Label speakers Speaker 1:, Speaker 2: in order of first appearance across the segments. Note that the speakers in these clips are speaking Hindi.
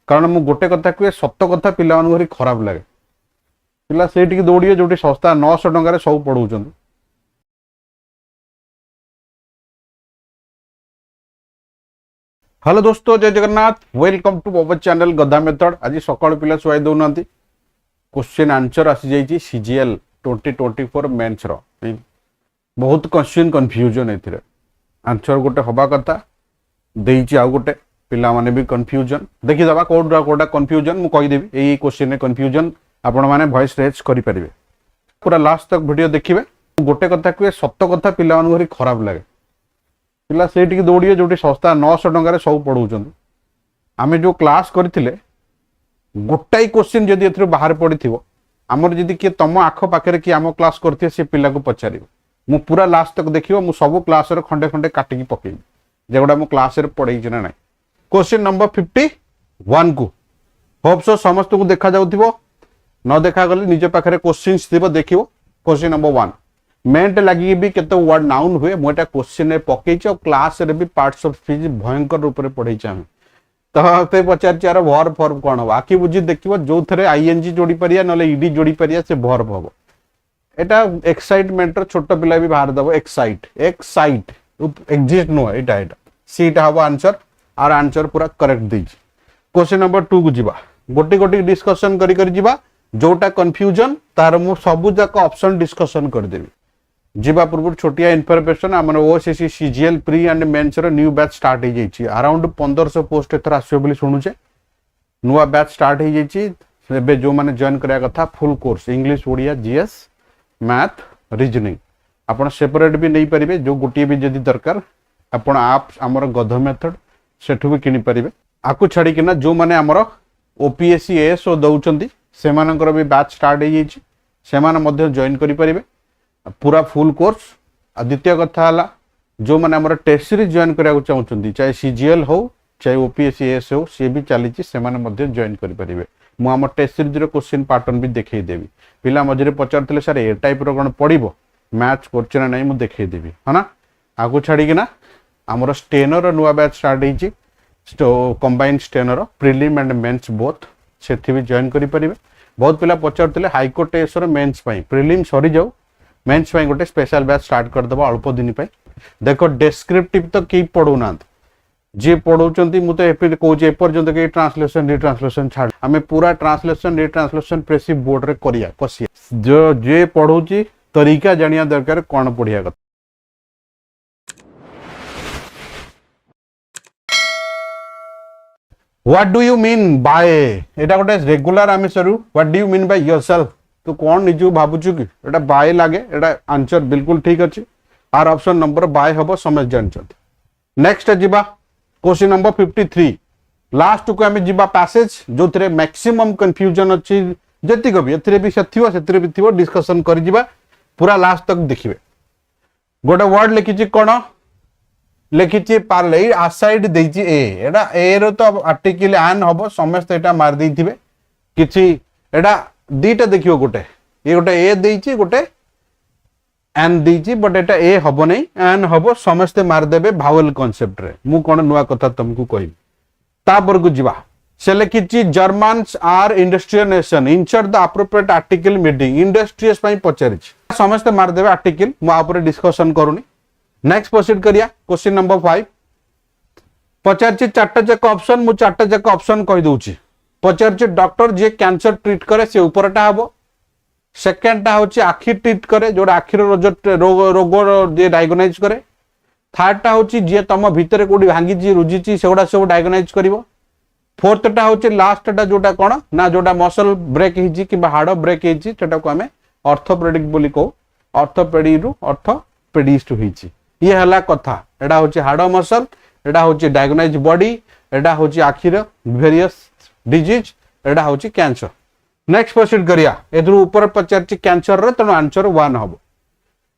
Speaker 1: कारण मु गोटे कथा कहे सत कथा पिला भारी खराब लगे पिला से दौड़े जो सस्ता 900 टकर सब पढ़ाऊँ। हेलो दोस्तों, जय Jagannath, welcome to our channel गधा मेथड। आज सकाल पिला शुआई दौना क्वेश्चन आंसर आसी जाइए सीजीएल 2024 मेन्स रो बहुत क्वेश्चन कन्फ्यूजन ए आंसर गोटे हवा कथा देइछि आ गोटे पिला माने भी कन्फ्यूजन देखि दबा कोडा कोडा कन्फ्यूजन मु कहि देबी एई क्वेश्चन में कन्फ्यूजन आपण माने वॉइस रेज करि परिबे। पूरा लास्ट तक वीडियो देखिबे। गोटे कथा कहे सत कथा पिला भारी खराब लगे पिला से दौड़े जो सस्ता 900 टकर सब पढ़ाऊँ। आम जो क्लास करते गोटाई क्वेश्चन जदि ए बाहर पड़ी थी आमर जदि किए तुम आख पाखे किए आम क्लास करते से पिला को पचार मु पूरा लास्ट तक देखियो मु सब क्लास खंडे खंडे काटिकी पकेबी जेगुड़ा मु क्लास पढ़ाई ना ना। क्वेश्चन नंबर 51 को होप सो समस्त को देखा जाउथिबो, न देखा गले निज पाखे क्वेश्चंस थिबो देखिबो। क्वेश्चन नंबर 1 मेंट लगी भी केते वर्ड नाउन हुए मोटा क्वेश्चन में पकई और क्लास रे भी पार्ट्स ऑफ स्पीच भयंकर रूप से पढ़ाई आम तो पचार यार वर्ब फर्ब कौन हम आखि बुझी देखिए जो थे आईएनजी जोड़ी पारिया ना इडी जोड़ी पारिया से वर्ब हम एटा एक्साइटमेंट छोट पिला भी बाहर दब एक्साइट एक्साइट एक्जिस्ट नुह एटा सीटा हम आंसर आर आंसर पूरा करेक्ट देछि। क्वेश्चन नंबर 2 को जीवा गोटी गोटी डिस्कशन करी जीवा जोटा कंफ्यूजन तार मु सबु जाक ऑप्शन डिस्कशन कर देबी। जीवा पूर्व छोटिया इनफॉरमेशन आम OCC CGL pre and mains new batch start हो जाइए अराउंड 1500 पोस्ट एथर आसो बोली शुणुचे नुआ बैच स्टार्ट हो जाइए। जो मैंने जॉइन करा कथा full course English Odia GS math reasoning आपड़ सेपरेट भी नहीं पारे जो गोटे भी जदि दरकार आपड़ आप आमर गध मेथड सेठू भी किनी पारे आपको छाड़िकिना जो मैंने आमर ओपीएससी एएसओ दौरान से भी बैच स्टार्ट हो जाइए जॉइन करें पूरा फुल कोर्स। द्वितीय कथा है जो मैंने आम टेस्ट सीरीज जॉइन करा चाहते चाहे सीजीएल हो चाहे ओपीएससी एस हो सी भी चली जॉइन करेंगे। मुझे टेस्ट सीरीज क्वेश्चन पैटर्न भी देखईदेवी पिला मझे पचारे सार ए टाइप कौन पड़ो मैच कर ना मुझे देखईदेवी है ना। आगू छाड़िकिना आमर स्टेनर नुआ बैच स्टार्ट हो कंबाइंड स्टेनर प्रिलिम एंड मेन्स बोथ से भी जॉइन करेंगे। बहुत पिला पचारे हाईकोर्ट एसर मेन्स प्रिलिम सरी जाऊ मेन्स गोटे स्पेशल बैच स्टार्ट करदे अल्प दिन पे। देख डेस्क्रिप्टिव तो कई पढ़ुना जी पढ़ाऊँ मुझे कौच एपर्यंत कई ट्रांसलेशन रिट्रांसलेशन छाड़ आम पूरा ट्रांसलेशन रिट्रांसलेशन प्रेसिव बोर्ड रे करिया कसिया जो जे पढ़ाऊँ तरीका जानिया दरकार कौन पढ़िया कथा। What do you mean by एटा गोटे रेगुलर आम सरू what do you mean by yourself तू कौन निजु भावुचु कि एटा बाय लागे एटा आंसर बिल्कुल ठीक अच्छे आर ऑप्शन नंबर बाय हम समझ जानते। नेक्स्ट जीवा क्वेश्चन नंबर 53 लास्ट को आम जीवा पैसेज जो थे मैक्सिमम कंफ्यूजन अच्छी जतिक भी एथिरे भी थी डिस्कशन कर जीवा पूरा लास्ट तक देखिए। गोटे वर्ड लिखी कौन लिखी पार्ले आसाइड देछि एटा ए रो तो आर्टिकल एन हम समस्त एटा मार देथिबे किछि एटा दीटा देखियो गोटे ये गोटे ए देछि गोटे एन देछि बट एटा ए हबो नै एन हबो समस्त मार देबे भावेल कांसेप्ट रे मु कोन नुआ कथा तुमको कहि तापर को जीवा से लिखि Germans are industrial nation insert the appropriate article meeting industries पई पचारि समस्त मार देबे आर्टिकल मु आपरे डिस्कशन करूनी। नेक्स्ट प्रोसीड करिया क्वेश्चन नंबर 5 पचारि चारटा जक ऑप्शन मु चारटा जक ऑप्शन कहि दउची पचार डॉक्टर जी कैंसर ट्रीट करे से उपरटा हम सेकेंडटा हूँ आखि ट्रीट करे जो आखिर रोग जी डायग्नोज करे थर्डटा हूँ जी तुम भितर कौटी भांगी रुझी से गुड़ा सब डायग्नोज कर फोर्थटा हूँ लास्टा जोटा कौन ना जोटा मसल ब्रेक हो हाड़ ब्रेक होटा को आम ऑर्थोपेडिक बोली कहू ऑर्थोपेडी रु ऑर्थोपेडिस्ट होती ये है कथा एटा हूँ हाड़ मसल एटा हूँ डायग्नोज बॉडी एटा हूँ आखिर वेरियस डिजीज एटा हूँ कैंसर। नेक्स्ट प्रोसीड करिया एथुर ऊपर पचार कैंसर रे तेणु आंसर 1 हम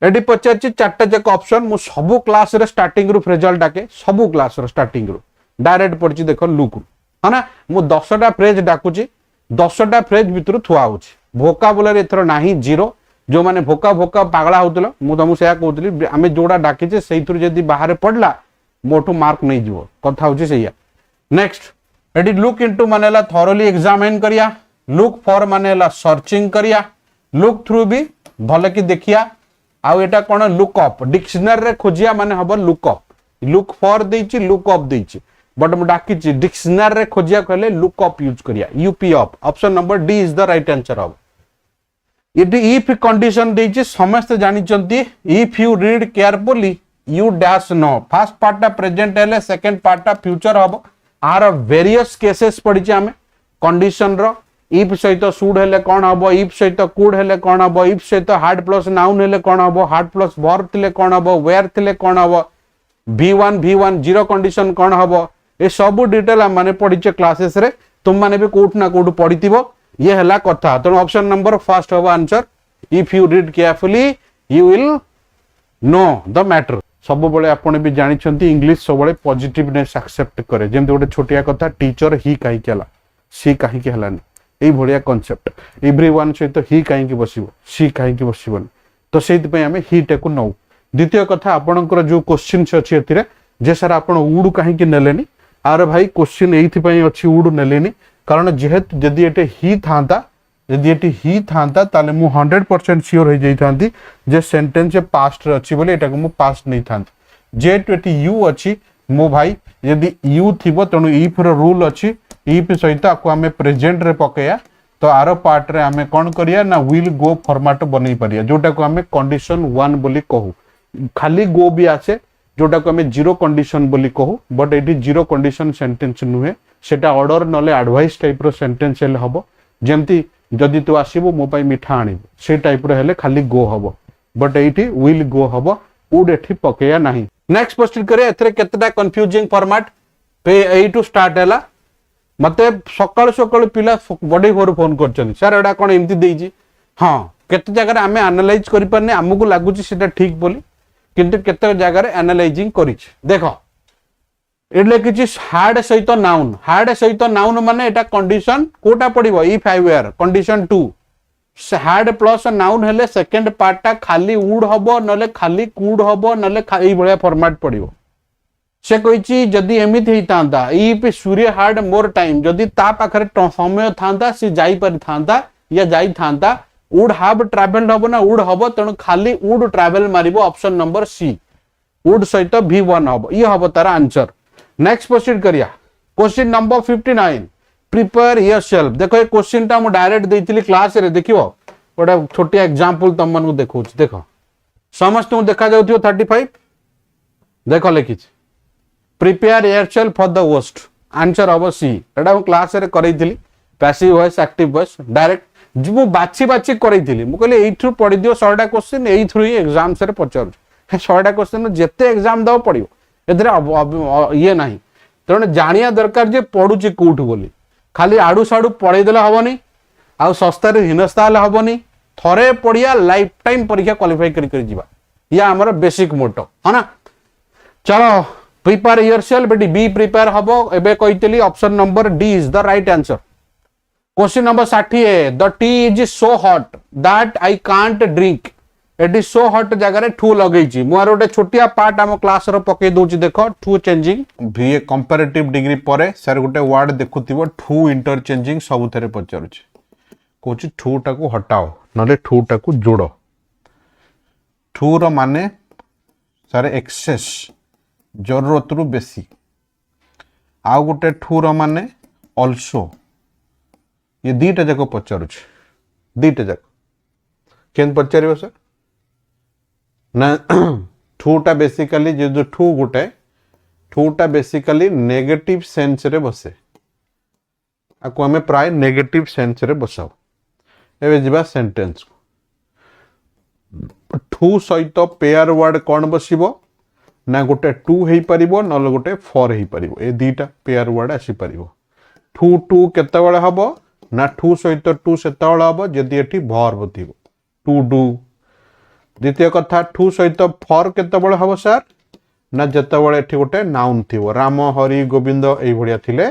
Speaker 1: एटी पचार चारटा जक ऑप्शन मु सबु क्लास रे स्टार्टिंग रु रिजल्ट आके सबु क्लास रे स्टार्टिंग रु डायरेक्ट पड़ची देख लुक है ना मु 10टा फ्रेज डाकुची 10टा फ्रेज भितर थुआ होची वोकाबुलरी एथर नाही जीरो जो माने भोका भोका पागला होतलो मु तुमको सेया कहतली आमे जोडा डाकिचे सेइथुर जदी बाहर पडला मोठो मार्क नहीं जीवो कथा होची सैया। नेक्स्ट एटी लुक इनटू माने ला थॉरोली एग्जामिन करिया, लुक फॉर माने ला सर्चिंग करिया, लुक थ्रू भी भल कि देखिया। आउ एटा कोन लुक अप, डिक्शनरी रे खोजिया माने हबो लुक अप। लुक फॉर देछि, लुक अप देछि, बट हम डाकी छि डिक्शनरी रे खोजिया कहले लुक अप यूज करिया, UP up. Option number D is the right answer of. It if condition देछि समस्त जानि चंती, if you read carefully you dash know. First part टा प्रेजेंट हेले, सेकंड पार्ट टा फ्यूचर हबो। आर वेरियस केसेस पड़ी छि हमें कंडीशन रो। इफ सहित शुड हेले कोन हबो, इफ सहित कुड हेले कोन हबो, इफ सहित हार्ड प्लस नाउन हेले कोन हबो, हार्ड प्लस वर्ब थिले कोन हबो, वेयर थिले कोन हबो, V1 जीरो कंडीशन कोन हबो। ए सब डिटेल हम माने पढिचे क्लासेस रे, तुम माने भी कोठ ना कोठ पढितिबो। ये हला कथा। तो ऑप्शन नंबर फर्स्ट हबो answer. If you read carefully you will know the matter. सब बळे आपण भी जानि छंती इंग्लिश सब बळे पॉजिटिवनेस एक्सेप्ट करे। जेमते गोटे छोटिया कथा, टीचर ही काहे केला, सी काहे के हलानी, এই ভড়িয়া কনসেপ্ট। এভরিওয়ান সহিত হি কাহিকি বসিব, সি কাহিকি বসিবনি। তো সেইপাই আমি হিটাକୁ নৌ। দ্বিতীয় কথা, ଆପଣଙ୍କର ଯୋଉ क्वेश्चंस ଅଛି ଏଥିରେ ଯେ ସାର୍ ଆପଣ ଉଡ କାହିଁକି ନେଲେନି, ଆର ଭାଇ क्वेश्चन ଏଇଥିପାଇଁ ଅଛି ଉଡ ନେଲେନି କାରଣ ଯେହେତୁ ଯଦି ଏଟେ ହି ଥାନ୍ତା, ଯଦି ଏଠି ହି ଥାନ୍ତା ତାହେଲେ ମୁଁ 100% ସିଓର ହେଇ ଯାଇଥାନ୍ତି ଯେ सेंटेंस पास्ट रे अछि बोले एटाକୁ ମୁଁ पास्ट नै थांती। जेहेतु एटी यू अछि मो भाई, यदि यू थिबो तणु इफ रो रूल अछि, इफ सहित आको आमे प्रेजेंट रे पकेया तो आरो पार्ट रे आमे कोन करिया ना विल गो फॉर्मेट बनै परिया, जोटा को आमे कंडीशन 1 बोली कहू। खाली गो भी आसे जोटा को आमे जीरो कंडीशन बोली कहू, but eighty zero condition sentence नुहे, सेटा ऑर्डर नले एडवाइस टाइप रो सेंटेंस हेले हबो। जेमती जदि तू आसीबो मो पई मिठा आनी, से टाइप रो हेले खाली गो हबो, बट एटी विल गो हबो, वुड एठी पकेया नाही। नेक्स्ट क्वेश्चन करे, एथरे केतटा कंफ्यूजिंग फॉर्मेट पे ए टू स्टार्ट हैला। मते सकाळ सकाळ पिला बडे भोर फोन करछन, सर एडा कोन एमती देइजी। हां, केते जगह रे आमे एनालाइज करि परने, हमकु लागुची सेटा ठीक बोली, किंतु केते जगह रे एनालाइजिंग करिछ। देखो एडले किछि हार्ड सहित नाउन, हार्ड सहित नाउन माने एटा कंडीशन कोटा पडिबो, if I were condition 2। Had plus noun हेले सेकंड पार्ट टा खाली वुड हबो नले खाली कुड हबो नले एई भलिया फॉर्मेट पडिबो। से कहिछि जदि एमिति हेतांदा, if Surya had more time, जदि ता पाखरे समय थांदा से जाई परि थांदा या जाई थांदा, वुड हैव ट्रैवल्ड हबो ना वुड हबो, तण खाली वुड ट्रैवल मारिबो। ऑप्शन नंबर सी, वुड सहित V1 हबो, ये हबो तार आंसर। नेक्स्ट प्रोसीड करिया। Question number 59, prepare yourself. देखो ये क्वेश्चन टा मु डायरेक्ट देइतिली क्लास रे, देखिबो ओटा छोटिया एग्जांपल तम मानू देखौछ। देखो समस्त मु देखा जाउथियो 35, देखो लिखिछ prepare yourself for the worst, answer हबो सी। एटा मु क्लास रे करैतिली, passive voice active voice direct जो बाची बाची करैतिली। मु कहले एइथ्रु पढि दियो 100टा क्वेश्चन, एइथ्रु ही एग्जाम से पचारु। 100टा क्वेश्चन जेते एग्जाम दव पडियो, एथरे ये नाही। तण जानिया दरकार जे पढुची कोठु बोली, खाली आडू साडू पढै देला हबनी, आ सस्ता रे हिनस्ता हले हबनी। थरे पढिया लाइफ टाइम परीक्षा क्वालिफाई करि जिबा, या हमर बेसिक मोटो है ना। चलो प्रिपेयर योरसेल्फ, बेटी बी प्रिपेयर हबो। एबे कहितली option number D is the right answer. Question number 60, the tea is so hot that I can't drink. एटी सो हॉट जगह रे ठू लगेछि। मोर गोटे छोटिया पार्ट हम क्लास रो पके दोछि, देखो ठू चेंजिंग। बीए कंपैरेटिव डिग्री परे सर गोटे वर्ड देखुथिबो ठू इंटरचेंजिंग, सब थरे पचारुछि। कोछि ठू टाकू हटाओ नले ठू टाकू जोड़ो। ठू रो माने सर एक्सेस, जरूरत रु बेसी। आउ गोटे ठू रो माने ऑल्सो। ये दीटा जाक पचारुछि, दीटा जाक केन पचारिबो सर ना। ठूटा बेसिकली जो ठू गोटे, ठूटा बेसिकली नेगेटिव सेंस रे बसे, आको हमें प्राय नेगेटिव सेंस रे बसाओ। एबे जिबा सेंटेंस को, ठू सहित पेयर वर्ड कौन बसिबो ना, गोटे टू हेई परिबो न गोटे फॉर हेई परिबो। ए दीटा पेयर वर्ड आसी परिबो। ठू टू केते बेले हबो ना, ठू सहित टू सेते बेले हबो जदि एठी वर्ब थिबो, टू डू। द्वितीय कथा, ठू सहित फॉर केते बेले हबो सर ना, जते बेले एठी गोटे नाउन थिबो, राम हरि गोविंद एई भडिया थिले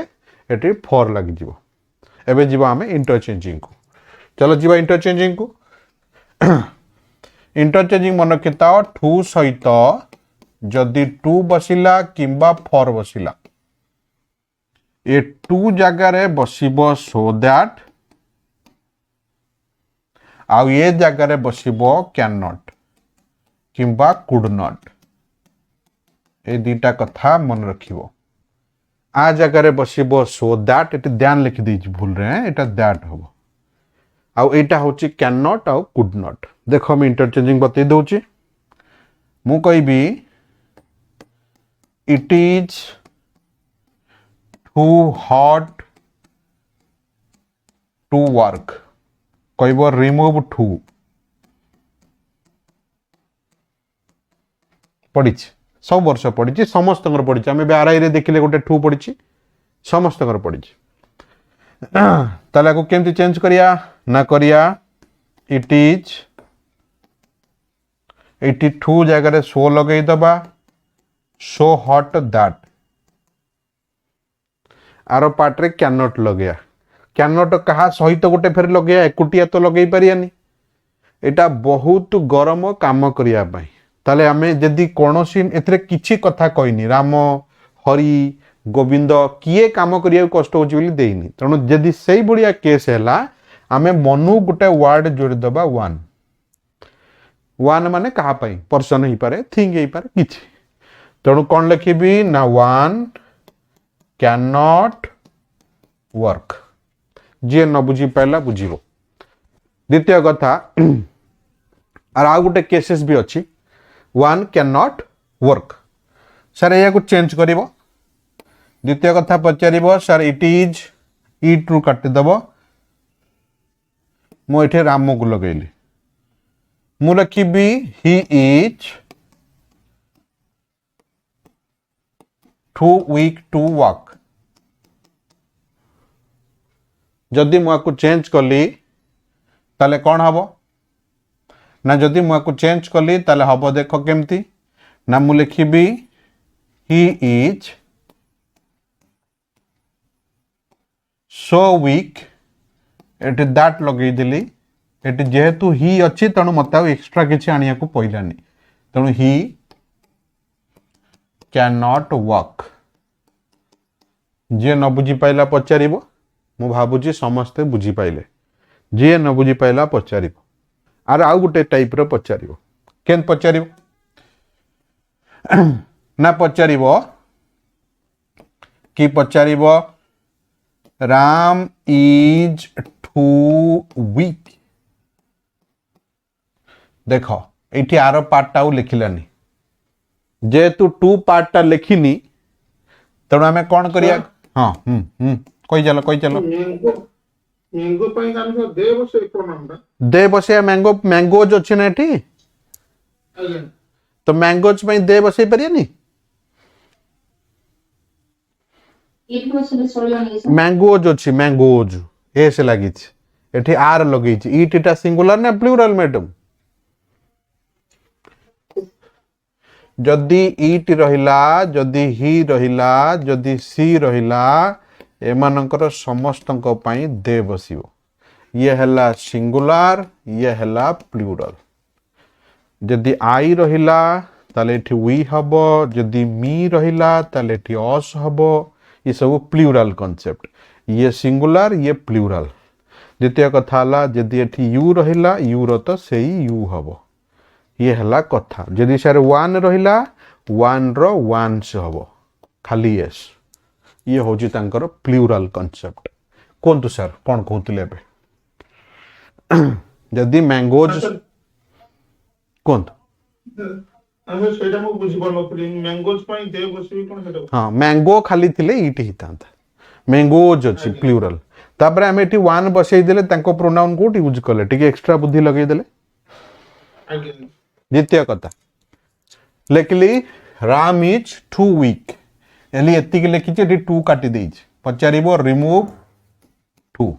Speaker 1: एठी फॉर लागि जिवो। एबे जिवो हमें इंटरचेंजिंग को। चलो जीवा इंटरचेंजिंग को। इंटरचेंजिंग मन रखिता, ठू सहित जदि टू बसिला किंबा फॉर बसिला, ए टू जगार बसिबो सो दैट आउ ये जगार बसिबो कैन नॉट किंबा कुड नॉट ए दीटा कथा मन रखिबो आ जगार बसिबो सो दैट एटी ध्यान लिखि दी भूल रहे हैं एटा दैट हबो आउ एटा होची कैन नॉट आउ कुड नॉट देखो मैं इंटरचेंजिंग बतई दउची मु कहबी it is too hot to work कहब रिमूव टू पड़ी सब वर्ष पड़ी समस्त पड़ी आम आरआई रे देखिले गोटे टू पड़ी समस्त पड़ी ताले को केमती चेंज करिया ना करिया इट इज 82 जगह सो लगे दबा सो हॉट दैट आर पार्ट रे कैन नॉट लगे कैन नॉट कहा सहित गोटे फेर लगे एकुटिया तो लगे पारियानी एटा बहुत गरम काम करिया पाई ताले आमे जदी कोनोसी एथरे किछि कथा कहनी राम हरि गोविंद किए काम करिया कष्ट होची बोली देइनी तणु जदी सेई बढिया केस हैला आमे मनु गोटे वर्ड जोड़ दबा वन वन माने कहा पाई पर्सन ही पारे थिंग ही पारे किछि तणु कोन लिखिबी ना वन कैन नॉट वर्क जे न बुझी पाइला बुझिबो द्वितीय कथा और आ गोटे केसेस भी अच्छी one can not work sir या को चेंज करिवो द्वितीय कथा पचारिबो सर इट इज इट रु काटि दबो मो एठे राम को लगैली मु लिखिबी he is too weak to walk जदि मु आकु चेंज कली ताले कौन हबो ना जदि मु आकु चेंज कली ताले हबो देखो केमती ना मु लिखिबी ही इज सो वीक एटी दैट लगे दिली एटी जेहेतु ही अच्छी तेणु मत एक्सट्रा किसी आनिया को पइलानी तेणु ही कैन नॉट वॉक जे न बुझी पाइला पचारिबो मु भाबुची समस्ते बुझी पाइले जे न बुझी पाइला पचारिबो आर आउ गोटे टाइप रो पचारिबो केन पचारिबो ना पचारिबो कि पचारिबो राम इज टू वीक देख ये आर पार्टा लिखिलानी जेहेतु टू पार्टा लिखिनी तेणु आम कौन करिया हाँ कही चलो दे बसे मैंगो मैंगोज अच्छे ना एठी तो मैंगोज पे दे बसे पारियानी मैंगोज अच्छी मैंगोज ए से लगी एठी आर लगी इट इटा सिंगुलर ना प्लूरल मैडम जदि इट रहिला जदि ही रहिला जदि सी रहिला एमानकर समस्तଙ୍କ ପାଇଁ दे बसिबो ये हला सिंगुलर ये हला प्लूरल जदि आई रहिला ताले एठी वी हबो जदि मी रहिला ताले एठी अस हबो ये सब प्लूरल कांसेप्ट ये सिंगुलर ये प्लूरल द्वितीय कथा हला जदि एठी यू रहिला यू रो तो सेही यू हबो ये हला कथा जदि सर वन रहिला वन रो वन से हबो खाली एस ये होची तांकर प्लूरल कांसेप्ट कोन तो सर कोन कहतले बे जदि मैंगोज कोन
Speaker 2: ଆମେ ସେଇଟା ମୁଁ ବୁଝିପାରୁନଥିଲି ମ୍ୟାଙ୍ଗୋଜ ପାଇଁ ଦେ ବସିବି କଣ ସେଟା
Speaker 1: हाँ मैंगो खाली थिले इट ही था मैंगोज अच्छी प्लूरल तापर आम एटी वन बसई देले तांको प्रोनाउन कोट यूज कले टिके एक्स्ट्रा बुद्धि लगे देले
Speaker 2: आगे
Speaker 1: द्वितीय कथा लिखली राम इज टू वीक एली एतिक लिखिचे एटी टू काटी देइछ पचारिबो रिमूव टू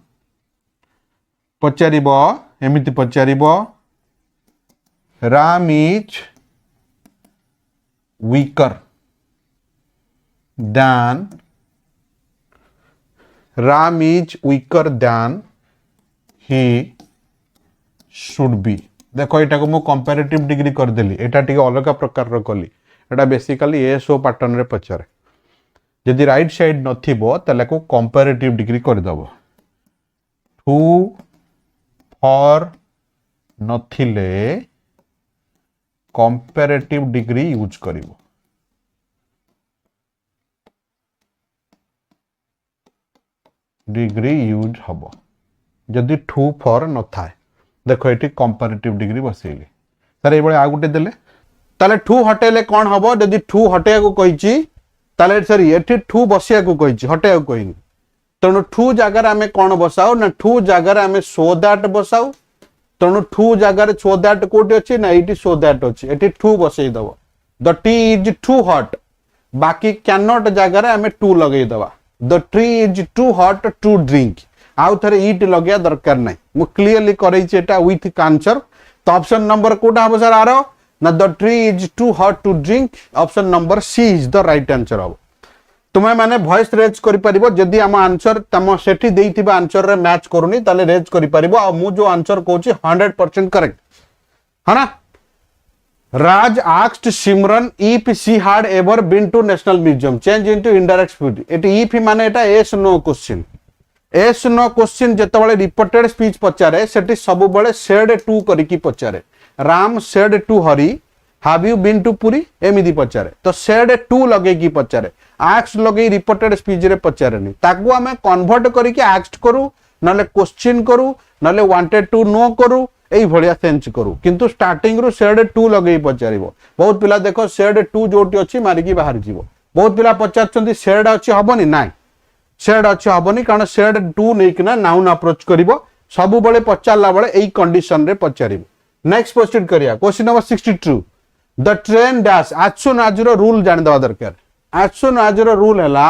Speaker 1: पचारिबो एमिति पचारिबो Ram is weaker than Ram is weaker than he should be देखो एटा को मु कंपैरेटिव डिग्री कर देली एटा टिके अलग प्रकार रो कली एटा बेसिकली एसओ पैटर्न रे पचारे जदि राइट साइड नथिबो ताले को कंपैरेटिव डिग्री कर दबो टू फॉर नथिले कंपैरेटिव डिग्री यूज करिवो डिग्री यूज हबो जदि टू फॉर न थाए देखो ये कंपैरेटिव डिग्री बसैली सर ये आ गुटे देले ताले टू हटेले कौन हबो जदि टू हटेया को कहिची ताले सर ये टू बसिया को कहिची हटेया को कहिनी तेणु टू जगार आमे कौन बसाओ ना टू जगार आमे सो दैट बसाओ तेणु टू जगार सो दैट कोटी अछि ना एटी सो दैट अछि एटी टू बसै दबो the tea is too hot बाकी कैन नॉट जगार आमे टू लगै दबा the tree is too hot to drink आउ थरे इट लगे दरकार नहीं मु क्लियरली करैछि एटा विथ आंसर तो ऑप्शन नंबर कोटा हबो सर आरो ना the tree is too hot to drink option number C is the right answer हबो तुमे माने वॉइस रेज करि परिबो जदी हम आंसर तम सेठी देइथिबा आंसर रे मैच करूनी ताले रेज करि परिबो आ मु जो आंसर कहूछि 100% करेक्ट है ना Raj asked Simran if she had ever been to National Museum. Change into indirect speech. It if माने एटा yes no question. Yes no question जेतबळे reported speech पचारे सेठी सब बळे said to करिकी पचारे. Ram said to Hari, have you been to Puri? एमिदी पचारे. तो said to लगे की पचारे. Asked लगे reported speech रे पचारे नहीं. ताकू हमें convert करिकी asked करू, नले question करू, नले wanted to know करू. এই ভড়িয়া সেন্স করু কিন্তু স্টার্টিং রু সেড 2 লগেই পচারিবো বহুত পিলা দেখো সেড 2 जोटी अछि मारिकी बाहर जीवो बहुत पिला पचारछंती सेड अछि हबनी नाइ सेड अछि हबनी कारण सेड 2 नेकिना नाउन अप्रोच करिवो सब बळे पचारला बळे एई कंडीशन रे पचारिबो नेक्स्ट प्रोसीड करिया question number 62 the train dash as soon as रो रूल जानि दवा दरकार एज सून एज रो रूल हला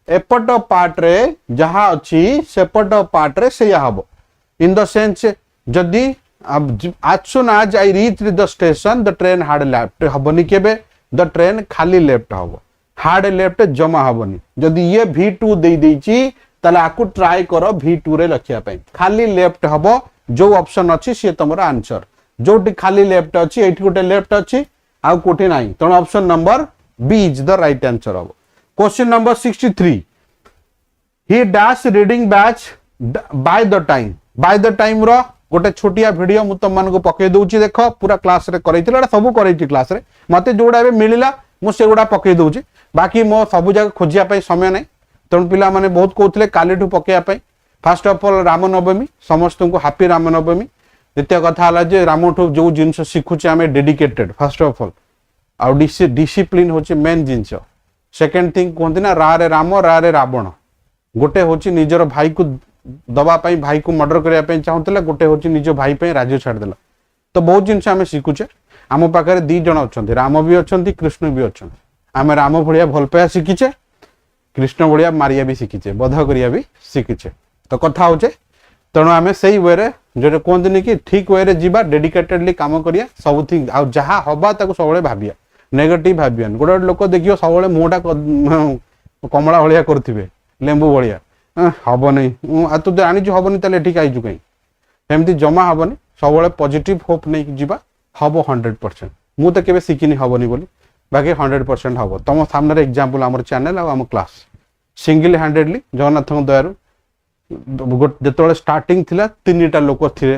Speaker 1: एपट पार्ट रे जहा अछि सेपट पार्ट रे सेया हबो इन द सेंस जदी अब as soon as I reached the station the train had left हबनी केबे the train खाली लेफ्ट हबो hard left जमा हबनी जदी ये V2 दे देची तले आकु ट्राई करो V2 रे लखिया पई खाली लेफ्ट हबो जो ऑप्शन अछि से तमरा आंसर जोटी खाली लेफ्ट अछि एठी गोटे लेफ्ट अछि आ कोठी नाही तण option number B is the right answer हबो question number 63 he dash reading batch by the time रो गोटे छोटिया वीडियो मु तुम मानको पके दउची देखो पूरा क्लास रे करैतिला एटा सब करैति क्लास रे मते जोडा बे मिलिला मु से गोडा पके दउची बाकी मो सब जगह खोजिया पई समय नै तण पिला माने बहुत कहउतले कालीठु पकेया पई फर्स्ट ऑफ ऑल रामनवमी समस्त को हैप्पी रामनवमी द्वितीय कथा हला जे रामठु जो जिंस सिखुचे हमें डेडिकेटेड फर्स्ट ऑफ ऑल आ डिसिप्लिन होची मेन जिंस सेकंड थिंग कोंती ना रा रे राम रा रे रावण गोटे होची निजर भाई को दबा पाई भाई को मर्डर करिया पे चाहूतले गोटे होची निजो भाई पे राज्य छाड़ देला तो बहुत जिंस हमें शिखुचे आम पाखरे दी जण अछंती राम भी अछंती कृष्ण भी अछंती आमे राम भलिया भल पाया शिखिचे कृष्ण भलिया मारिया भी शिखिचे बध करिया भी शिखिचे तो कथा होचे तेणु आमे सेही वे रे जो कोंतनी कि ठीक वे रे जीवा डेडिकेटेडली काम करिया सब थिंग आ जहा हबा ताको सबले भाबिया नेगेटिव भाबियान गोटे लोक देखियो सबले मुटा कमला भलिया करथिबे लेंबू भलिया हबो नहीं आ तू जानी जो हबो नहीं तले ठीक आइजु कहीं एमती जमा हबो नहीं सबले पॉजिटिव होप नहीं जीवा हबो 100% मु तो केबे सिकिनी हबो नहीं बोली बाकी 100% हबो तम सामने रे एग्जांपल हमर चैनल आ हम क्लास सिंगल हैंडेडली जगन्नाथ दयारु जेतोले स्टार्टिंग थिला तीनटा लोक थिले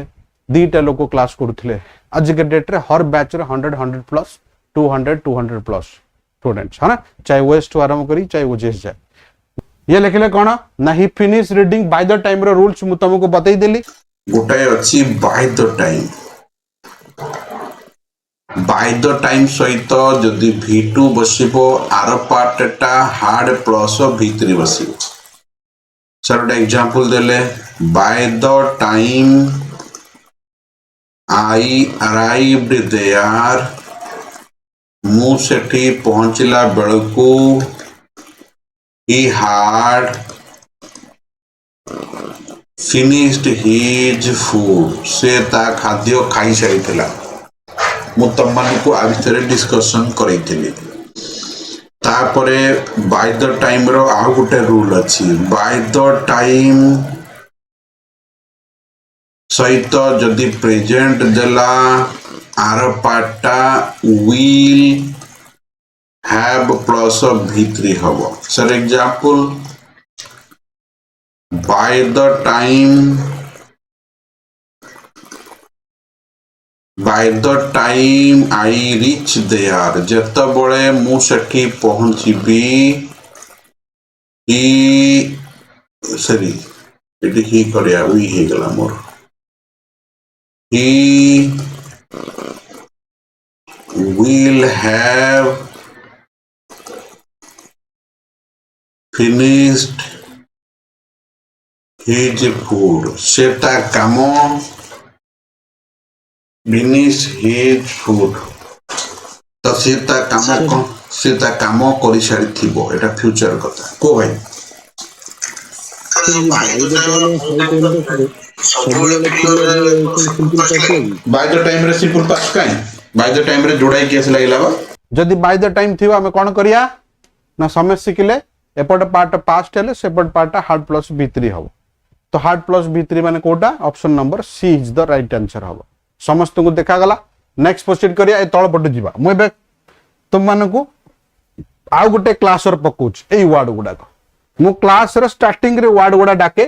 Speaker 1: दीटा लोक क्लास करूथिले आज के डेट रे हर बैच रे 100 प्लस 200 प्लस स्टूडेंट्स है ना चाहे वेस्ट आरंभ करी चाहे ओजेस जाए ये लिखले कोन ना he finish reading by the time रो रूल्स मु तुमको बतई देली
Speaker 3: गोटाए अछि बाय द टाइम सहित जदि V2 बसिबो आर पार्टटा हार्ड प्लस V3 बसिबो सर एग्जांपल देले by the time I arrived there मु सेठी पहुंचला बेलकू he had finished his food से ता खाद्य खाई सारिथिला मु तमन को आ विषय डिस्कशन करैथिली तापरे bye the time row uh Gute rule अछि बाय द टाइम सहित जदि प्रेजेंट देला आर पार्टा will have plus V3 हब sir example by the time I reach there ଯେତେବେଳେ ମୁଁ ସେଠି ପହଞ୍ଚିବି ସରି ଏଠି ହି କରିବା ଉଇ ହେଇଗଲା ମୋର he will have finished his food ସେ ତା କାମ finish his food ତ ସେ ତା କାମ କଣ ସେ ତା କାମ କରି ସାରିଥିବ ଏଟା ଫ୍ୟୁଚର କଥା କୋ ଭାଇ बाय द टाइम रे सिंपल पास्ट काई बाय द टाइम रे जोड़ाई केस लागला बा
Speaker 1: जदि बाय द टाइम थिबा हमें कोन करिया ना समय शिखले एपट पार्ट पास्ट हेले सेपट पार्ट हार्ड प्लस v3 हबो तो हार्ड प्लस v3 माने कोटा option number C is the right answer हबो समस्त को देखा गला नेक्स्ट प्रोसीड करिया ए तळ पट जिबा मु बे तुम माने को आउ गुटे क्लास र पकोच एई वर्ड गुडा को मु क्लास र स्टार्टिंग रे वर्ड गुडा डाके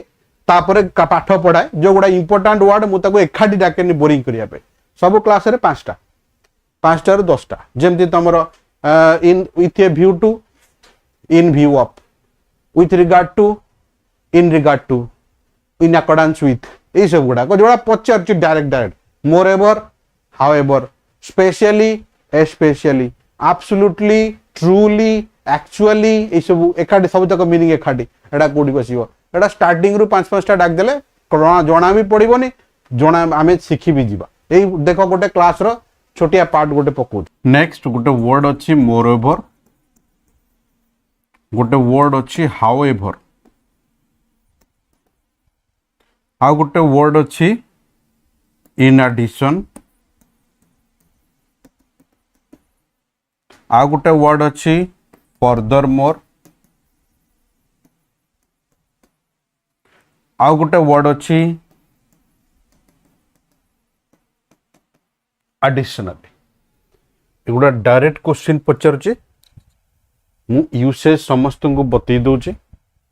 Speaker 1: तापरे पाठ पढ़ाए जो गुडा इंपोर्टेंट वर्ड मु ताको एखाडी डाके नि बोरिंग करिया पे सब क्लास रे पांचटा रे 10टा जेमति तमरो in with a view to in view of with regard to in regard to in accordance with এই সব গুড়া যেটা পচারছি direct moreover however specially especially absolutely truly actually এই সব একাডি সব তক মিনিং একাডি এটা কোডি বসিব এটা স্টার্টিং রু 5-5টা ডাক দেলে জনা भी পড়িবনি জনা আমি শিখি भी ଯିବା এই দেখো গোটে ক্লাস র छोटिया पार्ट गोटे पकौ नेक्स्ट गोटे वर्ड अछि moreover गोटे वर्ड अच्छी हाउएवर आउ गोटे वर्ड अच्छी इन एडिशन आउ गोटे वर्ड अच्छी फर्दर मोर आउ गोटे वर्ड अच्छी एडिशनली एगुड़ा डायरेक्ट क्वेश्चन पचारुचे यूसेज समस्त को बतई दौचे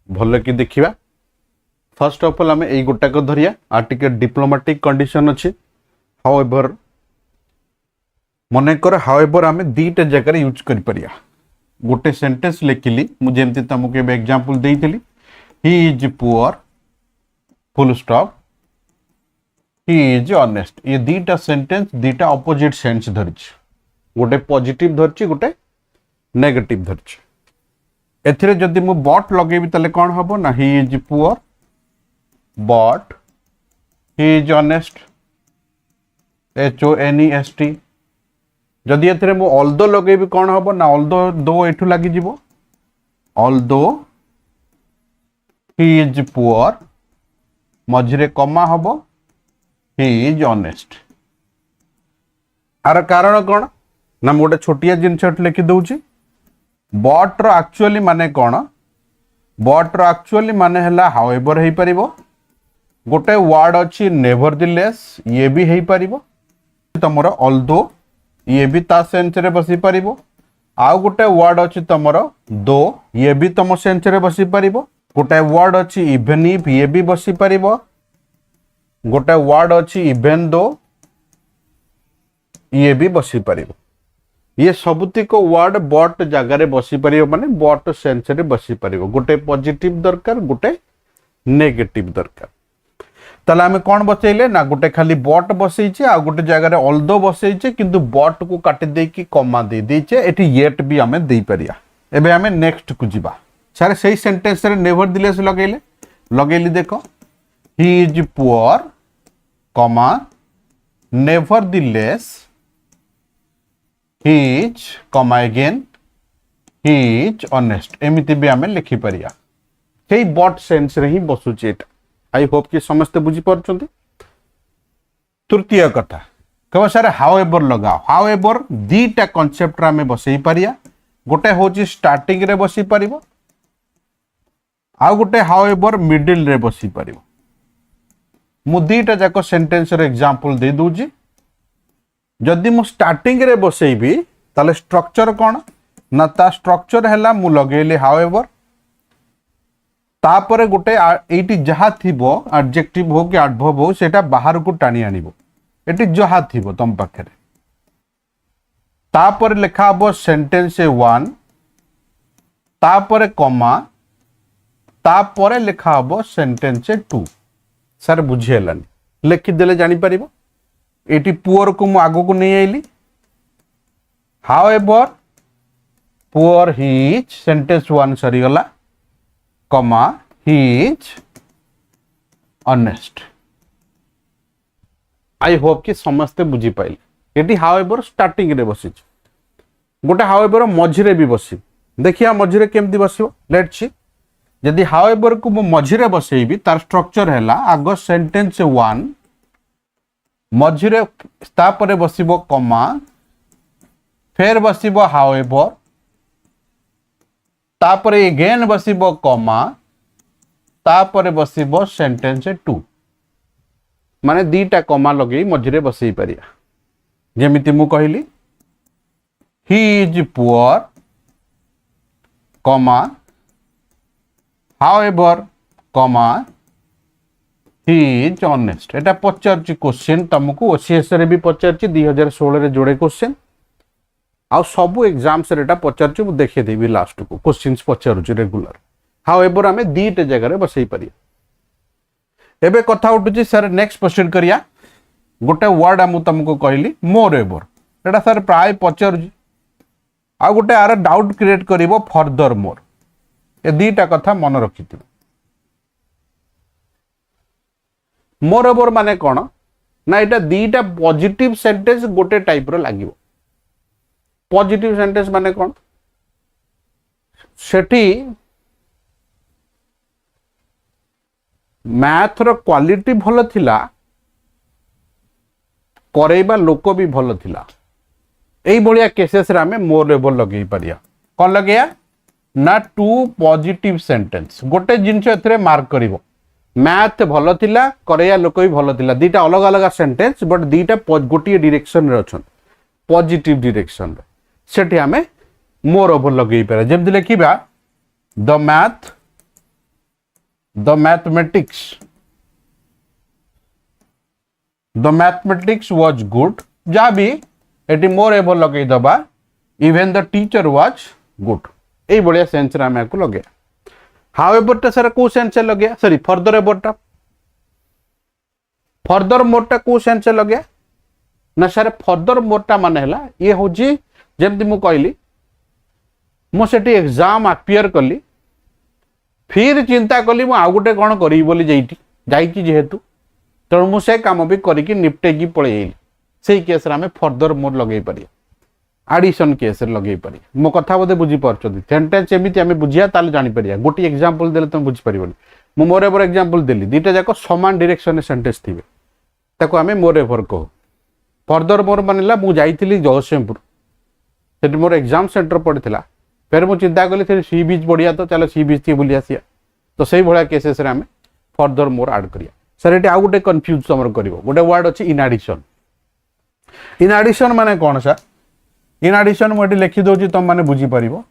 Speaker 1: भल कि देखा फर्स्ट ऑफ ऑल आम यही गोटाक धरिया आर डिप्लोमेटिक कंडीशन अच्छी हाउएवर मनकर हाउएवर आम दीटा जगह यूज कर परिया गोटे सेंटेंस लिखिली मुझे तुमको एग्जांपल देइथिली he is poor full stop he is honest ये दीटा सेंटेंस दीटा ऑपोजिट सेंस धरी गोटे पॉजिटिव धरची गोटे नेगेटिव धरची एथिरे जदि मु बट लगेबी तले कोन हबो ना ही is poor but he is honest HONEST जदि एथिरे मु ऑल्दो लगेबी कोन हबो ना ऑल्दो दो एठु लागि जिवो ऑल्दो ही इज पुअर मझिरे कमा हबो ही इज ऑनेस्ट आर कारण कोन ना मोटे छोटिया जिनसट लिखि दउची बट रो एक्चुअली माने कोन बट रो एक्चुअली माने हला हाउएवर हेई परिबो गोटे वर्ड अछि नेवरदलेस ये भी हेई परिबो तमरो ऑल्दो ये भी ता सेंस रे बसी परिबो आ गोटे वर्ड अछि तमरो दो ये भी तम सेंस रे बसी परिबो गोटे वर्ड अछि इवन इफ ये भी बसी परिबो गोटे वर्ड अछि इवन दो ये भी बसी परिबो ये सबुतिक वर्ड बट जगार बसी पारिबो माने बट सेंस रे बसी पारिबो गोटे पॉजिटिव दरकार गोटे नेगेटिव दरकार ताले हमें कोन बचैले ना गोटे खाली बट बसैछे आ गोटे जगार ऑल्दो बसैछे किंतु बट को काटि दे की कमा दे दैछे एठी येट भी हमें देई परिया एबे हमें नेक्स्ट को जिबा सारे सही सेंटेंस रे नेवरदलेस लगेली देखो ही इज पुअर कमा nevertheless he is comma again he is honest एमिति भी हमें लिखि परिया सेही बट सेंस रे ही बसुची एटा आई होप कि समस्त बुझी परछंती तृतीय कथा कहो सारे हाउएवर लगाओ हाउएवर दीटा कांसेप्ट रा हमें बसई परिया गोटे होची स्टार्टिंग रे बसी परिबो आ गोटे हाउएवर मिडिल रे बसी परिबो मु दीटा जाको सेंटेंस रे एग्जांपल दे दूजी जदि मु स्टार्टिंग रे बसेबी ताले स्ट्रक्चर कोन ना ता स्ट्रक्चर हैला मु लगेली हाउएवर तापरे गोटे एटी जहा थिबो एडजेक्टिव हो कि एडवर्ब हो सेटा बाहर को टाणी आनिबो एटी जहा थिबो तम पाखरे तापरे लिखा हबो सेंटेंस 1 तापरे कॉमा तापरे लिखा हबो सेंटेंस 2 सर बुझी हेलानी लिखि देले जानि परिबो एटी पुअर को मु आगो को नहीं आइली however poor he is sentence 1 सरी गला comma he is honest I hope कि समस्ते बुझी पाइले एटी हाउएवर स्टार्टिंग रे बसी गोटे हाउएवर मझिरे भी बसी देखिया मझिरे केमती बसिबो लेट्स सी यदि हाउएवर को मु मझिरे बसेइबी तार स्ट्रक्चर हैला आगो सेंटेंस 1 मझिरे तापरे बसिबो कॉमा फेर बसिबो हाउएवर तापरे अगेन बसिबो कॉमा तापरे बसिबो सेंटेंस 2 माने दीटा कॉमा लगे मझिरे बसई परिया जेमिति मु कहली ही is poor comma however comma he is honest Etah पचारची question तुमको ओसीएस रे भी पचारची 2016 रे जोड़े क्वेश्चन आ सब एग्जाम्स रे एटा पचारची मु देखि देबी लास्ट को क्वेश्चंस पचारुची रेगुलर हाउएवर हमें दीटे जगह रे बसई परिया एबे कथा उठुची सर नेक्स्ट क्वेश्चन करिया गोटे वर्ड मु तुमको कहली मोर एवर एटा सर प्राय पचारुची आ गोटे आर डाउट क्रिएट करिवो फर्दर मोर ए दीटा कथा मन रखिथि मोर एवर माने कोन ना एटा दीटा पॉजिटिव सेंटेंस गोटे टाइप रो लागिवो पॉजिटिव सेंटेंस माने कोन सेठी मैथ रो क्वालिटी भलो थिला करेबा लोक भी भलो थिला एई बलिया केसेस रे हमें मोर एवर लगेई परिया कोन लगेया ना टू पॉजिटिव सेंटेंस गोटे जिंस एथरे मार्क करिवो मैथ भलो थिला करेया लोक भी भलो थिला दीटा अलग अलग सेंटेंस बट दीटा गोटिए डायरेक्शन रे अछन पॉजिटिव डायरेक्शन रे सेठी हमें मोर ओवर लगेई पारे जेमति लिखिबा द मैथमेटिक्स वाज गुड जा भी एटी मोर एवर लगेई दबा even the teacher was good A Ballia sense रे हमें को लगे हाउएवर टा सर को सेंस से लगे सॉरी फर्दर एवर टा फर्दर मोर टा को सेंस से लगे ना सर फर्दर मोर टा माने हला ये होजी जेमति मु कहली मु सेठी एग्जाम अपियर कली फिर चिंता कली मु आ गुटे कोन करी बोली जाईची जेहेतु तेणु मु से काम भी करिकी निपटेकी पळे आइली सेही केस रे हमें फर्दर मोर लगेई परिया एडिशन केस रे लगेई परिया मो कथा बोधे बुझी परछथि सेंटेंस एमिति हमें बुझिया ताले जानि परिया गोटी एग्जांपल देले तुम बुझी परिबनी मु मोर एवर एग्जांपल देली दीटा जाको समान डायरेक्शन रे सेंटेंस थिबे ताको हमें मोर एवर को फर्दर मोर मानेला मु जाईतिली जगतसिंहपुर सेठी मोर एग्जाम सेंटर पड़िथिला फिर मु चिंता कली फिर सी बीच बढ़िया तो चलो सी बीच बुली आसिया तो सही भाया केसेस रे हमें फर्दर मोर ऐड करिया सर एटी आ गोटे कंफ्यूज समर करिवो गोटे वर्ड अछि इन एडिशन माने कोन सर इन एडिशन मु एटी लिखि दोची तुम माने बुझी परिवो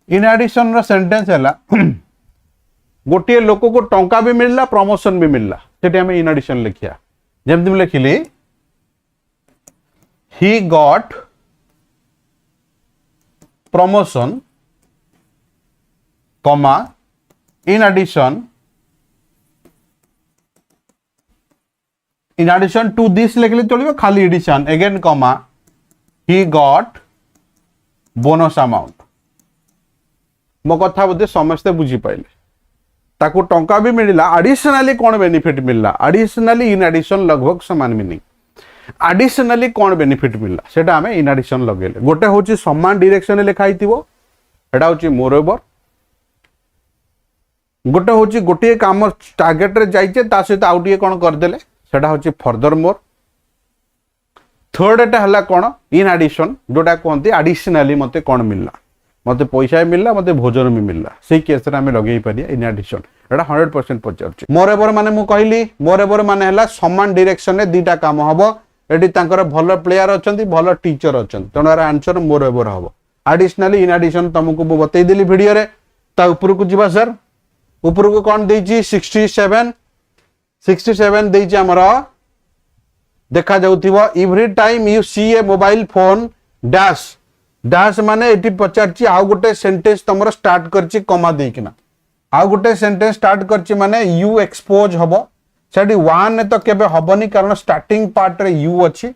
Speaker 1: इन एडिशन रो सेंटेंस हैला गोटे लोक को टंका भी मिलला प्रमोशन भी मिलला सेटी हमें इन एडिशन लिखिया जेमति मु लिखिली he got promotion comma in addition to this लिखले चलिबो खाली addition again comma he got bonus amount मो कथा बोधे समस्ते बुझी पाइले ताकू टंका भी मिलला एडिशनली कोन बेनिफिट मिलला एडिशनली इन एडिशन लगभग समान मीनिंग एडिशनली कौन बेनिफिट मिलला सेटा हमें इन एडिशन लगेले गोटे होची समान डायरेक्शन रे लिखा हितिबो एटा होची मोर ओवर गोटे होची गोटे काम टारगेट रे जाइचे ता सहित आउटिए कोन कर देले सेटा होची फर्दर मोर थर्ड एटा हला कोन इन एडिशन जोटा कोनती एडिशनली मते कोन मिलला मते पैसा मिलला मते भोजन भी मिलला सेही केस रे हमें लगेई परिया in addition Etah 100% पचारची more over माने मु कहली मोर ओवर माने हला समान डायरेक्शन रे दीटा काम हबो एटी तांकर भलो प्लेयर अछंती भलो टीचर अछंती तणो आंसर मोर ओवर हबो एडिशनली इन एडिशन तुमको मु बतई देली वीडियो रे ता ऊपर को जीवा सर ऊपर को कौन देची 67 देची हमरा देखा जाउथिबो every time you see a mobile phone dash dash माने एटी पचारची आउ गोटे सेंटेंस तमरो स्टार्ट करची कमा देकिना आउ गोटे सेंटेंस स्टार्ट करची माने यू एक्सपोज हबो सेडी वन तो केबे हबनी कारण स्टार्टिंग पार्ट रे यू अछि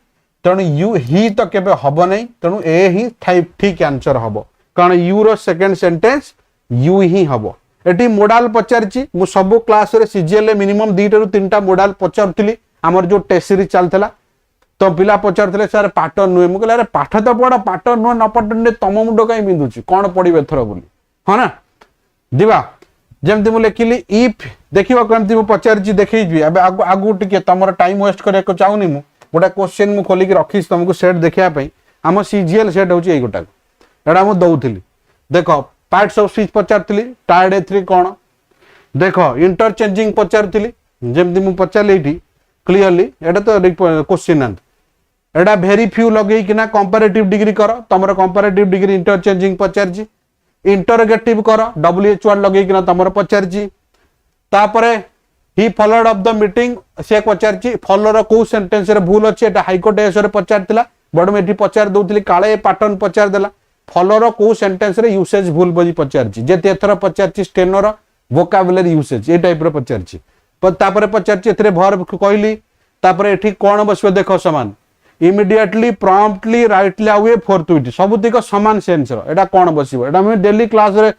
Speaker 1: तेणु यू ही तो केबे हब नहीं तेणु ए ही ठीक आंसर हब कारण यू रो सेकंड सेंटेंस यू ही हब एटी मोडाल पचारची मु सब क्लास रे सीजीएल मिनिमम 2 रु 3टा मोडाल पचारथिली हमर जो टेस्ट सीरीज चलथला तो पिला पचारथिले सर पाठ नुए मु कहले अरे पाठ तो पड़ पाठ नु न पटने तम मुंड काई बिंदुची कोन पडिबे थरो बोली ह ना दिवा जेमति मु लेखिली इफ देखिबा केमति मु पचारची देखैबी अब आगु टिके तमर टाइम वेस्ट करे को चाहुनी मु गोटा क्वेश्चन मु खोली रखी तुमको सेट देखिया पई आम सीजीएल सेट होची एई गोटा एडा मु दउथिली देखो पार्ट्स ऑफ स्पीच पचारथिली टाइड ए3 कोन देखो इंटरचेंजिंग पचारथिली जेमति मु पचारले एठी क्लियरली एडा तो क्वेश्चन आंसर एडा वेरी फ्यू लगेई किना कंपैरेटिव डिग्री करो तमरो कंपैरेटिव डिग्री इंटरचेंजिंग पचारची इंटरोगेटिव करो WH1 लगेई किना तमरो पचारची तापरे he followed of the meeting से पचारची फॉलोर को सेंटेंस रे भूल अछि एटा हाईकोर्ट एस रे पचारतिला बड में एठी पचार दउतली काळे पैटर्न पचार देला फॉलोर को सेंटेंस रे यूसेज भूल बजी पचारची जेते एथरा पचारची स्टेनर वोकाबुलरी यूसेज ए टाइप रे पचारची तापरे पचारची एथरे वर्ब कहली तापरे एठी कोन बसबे देखो समान इमीडिएटली प्रॉम्प्टली राइटली आवे फोर्थविटी सबुतिक समान सेंस रो एटा कोन बसिबो एटा मैं डेली क्लास रे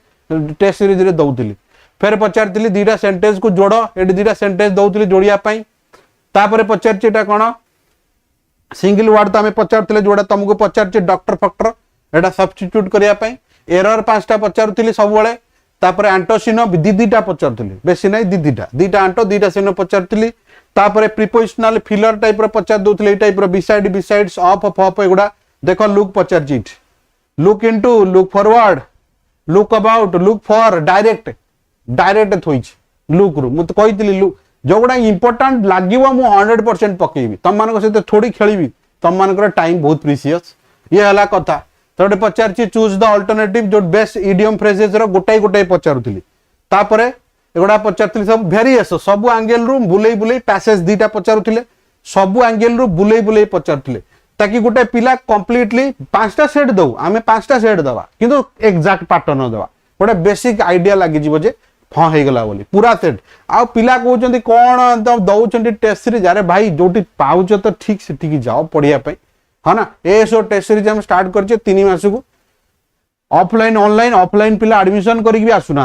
Speaker 1: टेस्ट सीरीज रे दउतली फिर पचारती दीटा सेंटेंस को जोड़ ये दीटा सेंटेंस दौली जोड़िया तापर पचारची एटा कौन सिंगल वर्ड तो आम पचारते जोड़ा तुमको पचारची डॉक्टर फक्टर एटा सब्स्टिट्यूट करने एरर 5टा पचारुली सब बेले तापर एंटोसिनो दीटा पचारुली बेसी ना दीटा एंटो दीटा सिनो पचारुली तापर प्रिपोजिशनल फिलर टाइप पचार दउतले type beside besides of of एगुडा देख लुक पचारची look into look forward look about look for direct थोई लुक रु मुझे कही लुक जो गुड़ा इंपोर्टाट लगे मु 100% पकेबी तुम मान सहित थोड़ी खेली तुम मान टाइम बहुत प्रीसियस ये है कथा तो पचारची चूज द अल्टरनेटिव जो बेस्ट इडियम फ्रेजेस रो गोटाई गोटाई पचारुली तापर एगुड़ा पचारुली सब भेरियस सब एंगल रु बुले बुले पैसेज दीटा पचारुले सब एंगल रु बुले बुले पचारुले ताकि गोटे पिला कंप्लीटली 5टा सेट दउ आमे 5टा सेट दवा किंतु एग्जैक्ट पैटर्न दवा गोटे बेसिक आइडिया लागि जिवो जे हाँ हो गला बोली पूरा सेट आ पिला कहते कौन दौरान टेस्ट सीरीज अरे भाई जो पाउच तो ठीक से ठीक जाओ पढ़िया हाँ ना एसओ टेस्ट सीरीज हम स्टार्ट कर 3 मास को ऑफलाइन ऑनलाइन ऑफलाइन पिला एडमिशन करी आसुना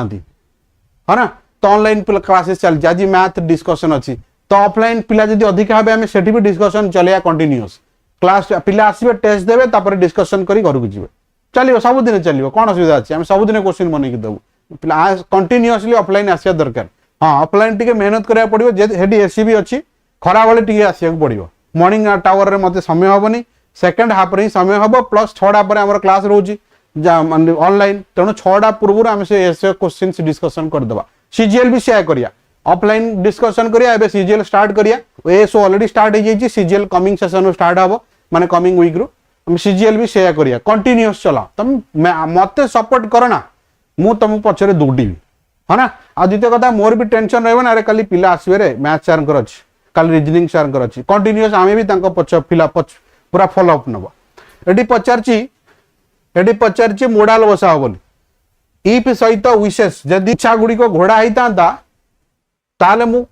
Speaker 1: हाँ ना तो ऑनलाइन क्लासेस चलती आज मैथ डिस्कशन अच्छी तो ऑफलाइन पिला जब अधिक हे आम से डिस्कशन चलिया कंटिन्यूअस क्लास पिला आसवे टेस्ट देवे तापर डिस्कशन करी घर को जी चलो सबुदिन चलो कौन असुविधा अच्छी आम सबुदिन क्वेश्चन बनई देवु कंटिन्यूअसली ऑफलाइन आसिया दरकार हाँ ऑफलाइन टिके मेहनत करा पड़ो हेडी एसी भी अच्छी खरा बेले टिके आसिया पड़ो मॉर्निंग टावर रे मते समय हबनी सेकंड हाफ रे समय हबो प्लस 6टा पर हमर क्लास रोजी ऑनलाइन तेणु 6टा पूर्व आम से एस क्वेश्चन डिस्कशन कर दबा सीजीएल भी शेयर करिया ऑफलाइन डिस्कशन करिया एबे सीजीएल स्टार्ट करिया एस ऑलरेडी स्टार्ट हो जाई सीजीएल कमिंग सेशन स्टार्ट हबो माने कमिंग वीक रो हम सीजीएल भी शेयर करिया कंटिन्यूअस चला तुम मते सपोर्ट करो ना मु तुम पछरे दौड़ीबी हाँ ना आ द्वितीय कथा मोर भी टेंशन रहबे ना अरे काली पिला आसबे रे मैथ सर कर अछि काल रीजनिंग सर कर अछि कंटिन्यूअस आमे भी तांको पछ पिला पूरा फॉलो अप नबो एडी पचारची मोडाल बसा बोली इफ सहित विशेष जदि इच्छा गुडी को घोड़ा हितांता ताले मु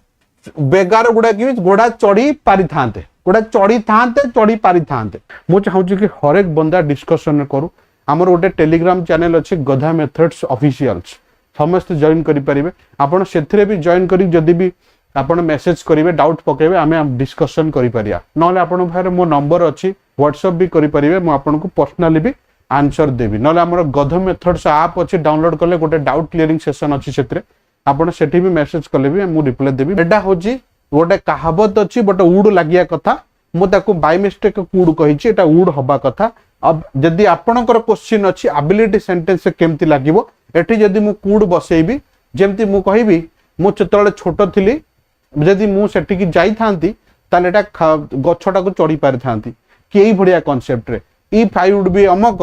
Speaker 1: बेगार गुडा कि घोड़ा चढ़ी पारि थांते घोड़ा चढ़ी थांते चढ़ी पारि थांते मु चाहूची कि हर एक बंदा डिस्कशन करू आमर गोटे टेलीग्राम चैनल अच्छे गधा मेथड्स ऑफिशियल्स समस्त जॉइन करि परिबे आपण सेथरे भी जॉइन करी जदि भी आपण मेसेज करिवे डाउट पकेबे आमे डिस्कशन करि परिया नले आपण भारे मो नंबर अछि व्हाट्सएप भी करि परिबे मो आपण को पर्सनली भी आंसर देबी नले हमर गधा मेथड्स ऐप अछि डाउनलोड करले गोटे डाउट क्लियरिंग सेशन अछि सेथरे आपण सेठी भी मेसेज करले भी मु रिप्लाई देबी एटा होची गोटे कहावत अछि बट उड लागिया कथा मु ताको बाय मिस्टेक उड कहिछि एटा उड हबा कथा अब जदि आपणकर क्वेश्चन अच्छी एबिलिटी सेंटेंस केमती लागिवो एठी जदि मु कूड बसेइबी जेमती मु कहिबी मु चतळे छोट थिली जदि मु सेठी की जाई थांती ताले एटा गछटा को चढ़ी पारि थांती कि एई भड़िया कांसेप्ट रे इफ आई वुड बी अमक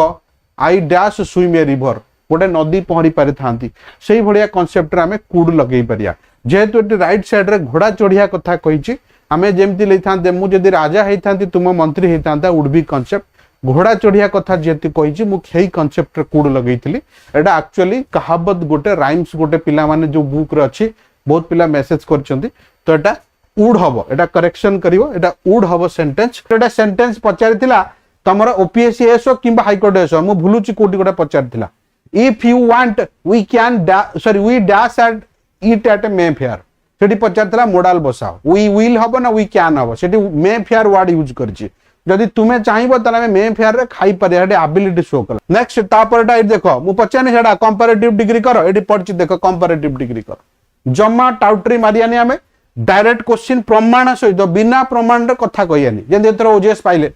Speaker 1: I dash swim a river गोटे नदी पहरी पारि थांती सेही भलिया कांसेप्ट रे हमें कुड लगेई परिया जेहेतु एटी राइट साइड रे घोड़ा चढ़िया कथा कहिची आमे जेमति लेथांते मु जदि राजा हेथांती तुम मंत्री हेथांता वुड बी कांसेप्ट घोड़ा चढ़िया कथा जेति कहिची मु हेई कांसेप्ट रे कुड लगेइथिली एटा एक्चुअली कहावत गोटे राइम्स गोटे पिला माने जो बुक रे अछि बहुत पिला मेसेज करचंती तो एटा उड हबो एटा करेक्शन करिवो एटा उड हबो सेंटेंस एटा सेंटेंस पचारिथिला तमरा ओपीएससी एसो किंबा हाई कोर्ट एसो मु भुलुची कोटी गोटा पचारिथिला if you want we can sorry we dash ate eat ate Mayfair सेठी पचारिथिला मोडाल बसाओ वी विल हबो ना वी कैन हबो सेठी मे फेयर वर्ड यूज करछि जदि तुमे चाहिबो तले मे फेयर रे खाई परिया एटी एबिलिटी शो कला नेक्स्ट तापर एटा देखो मु पचानी सेटा कंपैरेटिव डिग्री करो एटी पढछि देखो कंपैरेटिव डिग्री करो जम्मा टाउटरी मारियानी हमें डायरेक्ट क्वेश्चन प्रमाण सहित बिना प्रमाण रे कथा कहियानी जेंति एतर ओजेएस पाइले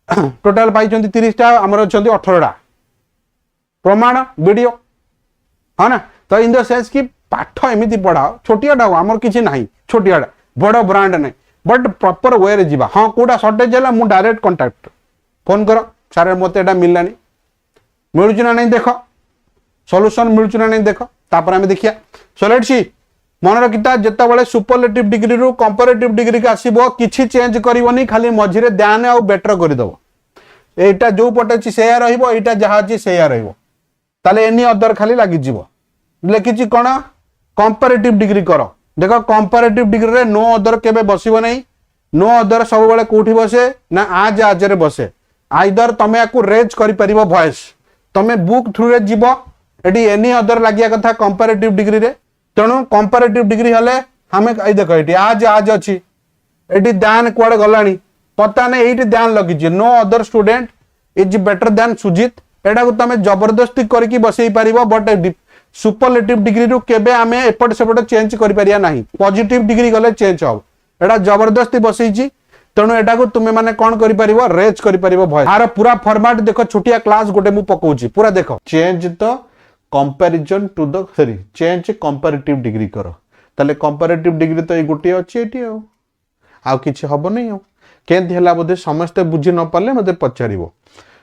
Speaker 1: टोटल पाई 30 टा हमर अछंती 18 टा प्रमाण वीडियो हाँ ना तो इन द सेंस कि पाठ एमती पढ़ाओ छोटियाटा हो आमर किसी ना छोटियाटा बड़ ब्रांड नहीं बट प्रॉपर वे रे जीवा हाँ कोटा सर्टेज है मु डायरेक्ट कांटेक्ट फोन कर सारे मत एटा मिललानी मिलुची ना नहीं देख सॉल्यूशन मिलुची ना नहीं देख तापर आमे देखिया सो लेट्स सी मन रखिता जत्ता बेले सुपरलेटिव डिग्री रु कंपैरेटिव डिग्री के आसीबो किछि चेंज करिवोनी खाली मझिरे ध्यान आ बेटर करि दबो एटा जो पटे छि सेया रहिबो एटा जहा छि सेया रहिबो ताले एनी अदर खाली लागि जीवो लेखिछि कोन कंपैरेटिव डिग्री करो देखो कंपैरेटिव डिग्री रे नो अदर केबे बसिबो नै नो अदर सब बेले कोठी बसे ना आज रे बसे आइदर तमे आकु रेज करि परिबो वॉइस तमे बुक थ्रू रे जीवो एडी एनी अदर लागिया कथा कंपैरेटिव डिग्री रे तेणु कंपैरेटिव डिग्री हले हमें आई देखो एटी आज अछि एटी ध्यान कुआडे गलानी पता नै एटी ध्यान लगी जे no other student is better than Sujit एटा को तमे जबरदस्ती करके बसई पारिबो बट सुपरलेटिव डिग्री रु केबे हमें एपट सेपट चेंज करि परिया नाही पॉजिटिव डिग्री गले चेंज हो एटा जबरदस्ती बसईची तेणु एटा को तुमे माने कोन करि परिबो रेज करि परिबो भय आर पूरा फॉर्मेट देखो छोटिया क्लास गोटे मु पकोची पूरा देखो चेंज तो comparison to the sorry change comparative degree करो ताले कंपैरेटिव डिग्री तो ए गोटे अछि एटी आ किछि हबो नै केंति हला बोधे समस्त बुझी न पाले मते पचारिबो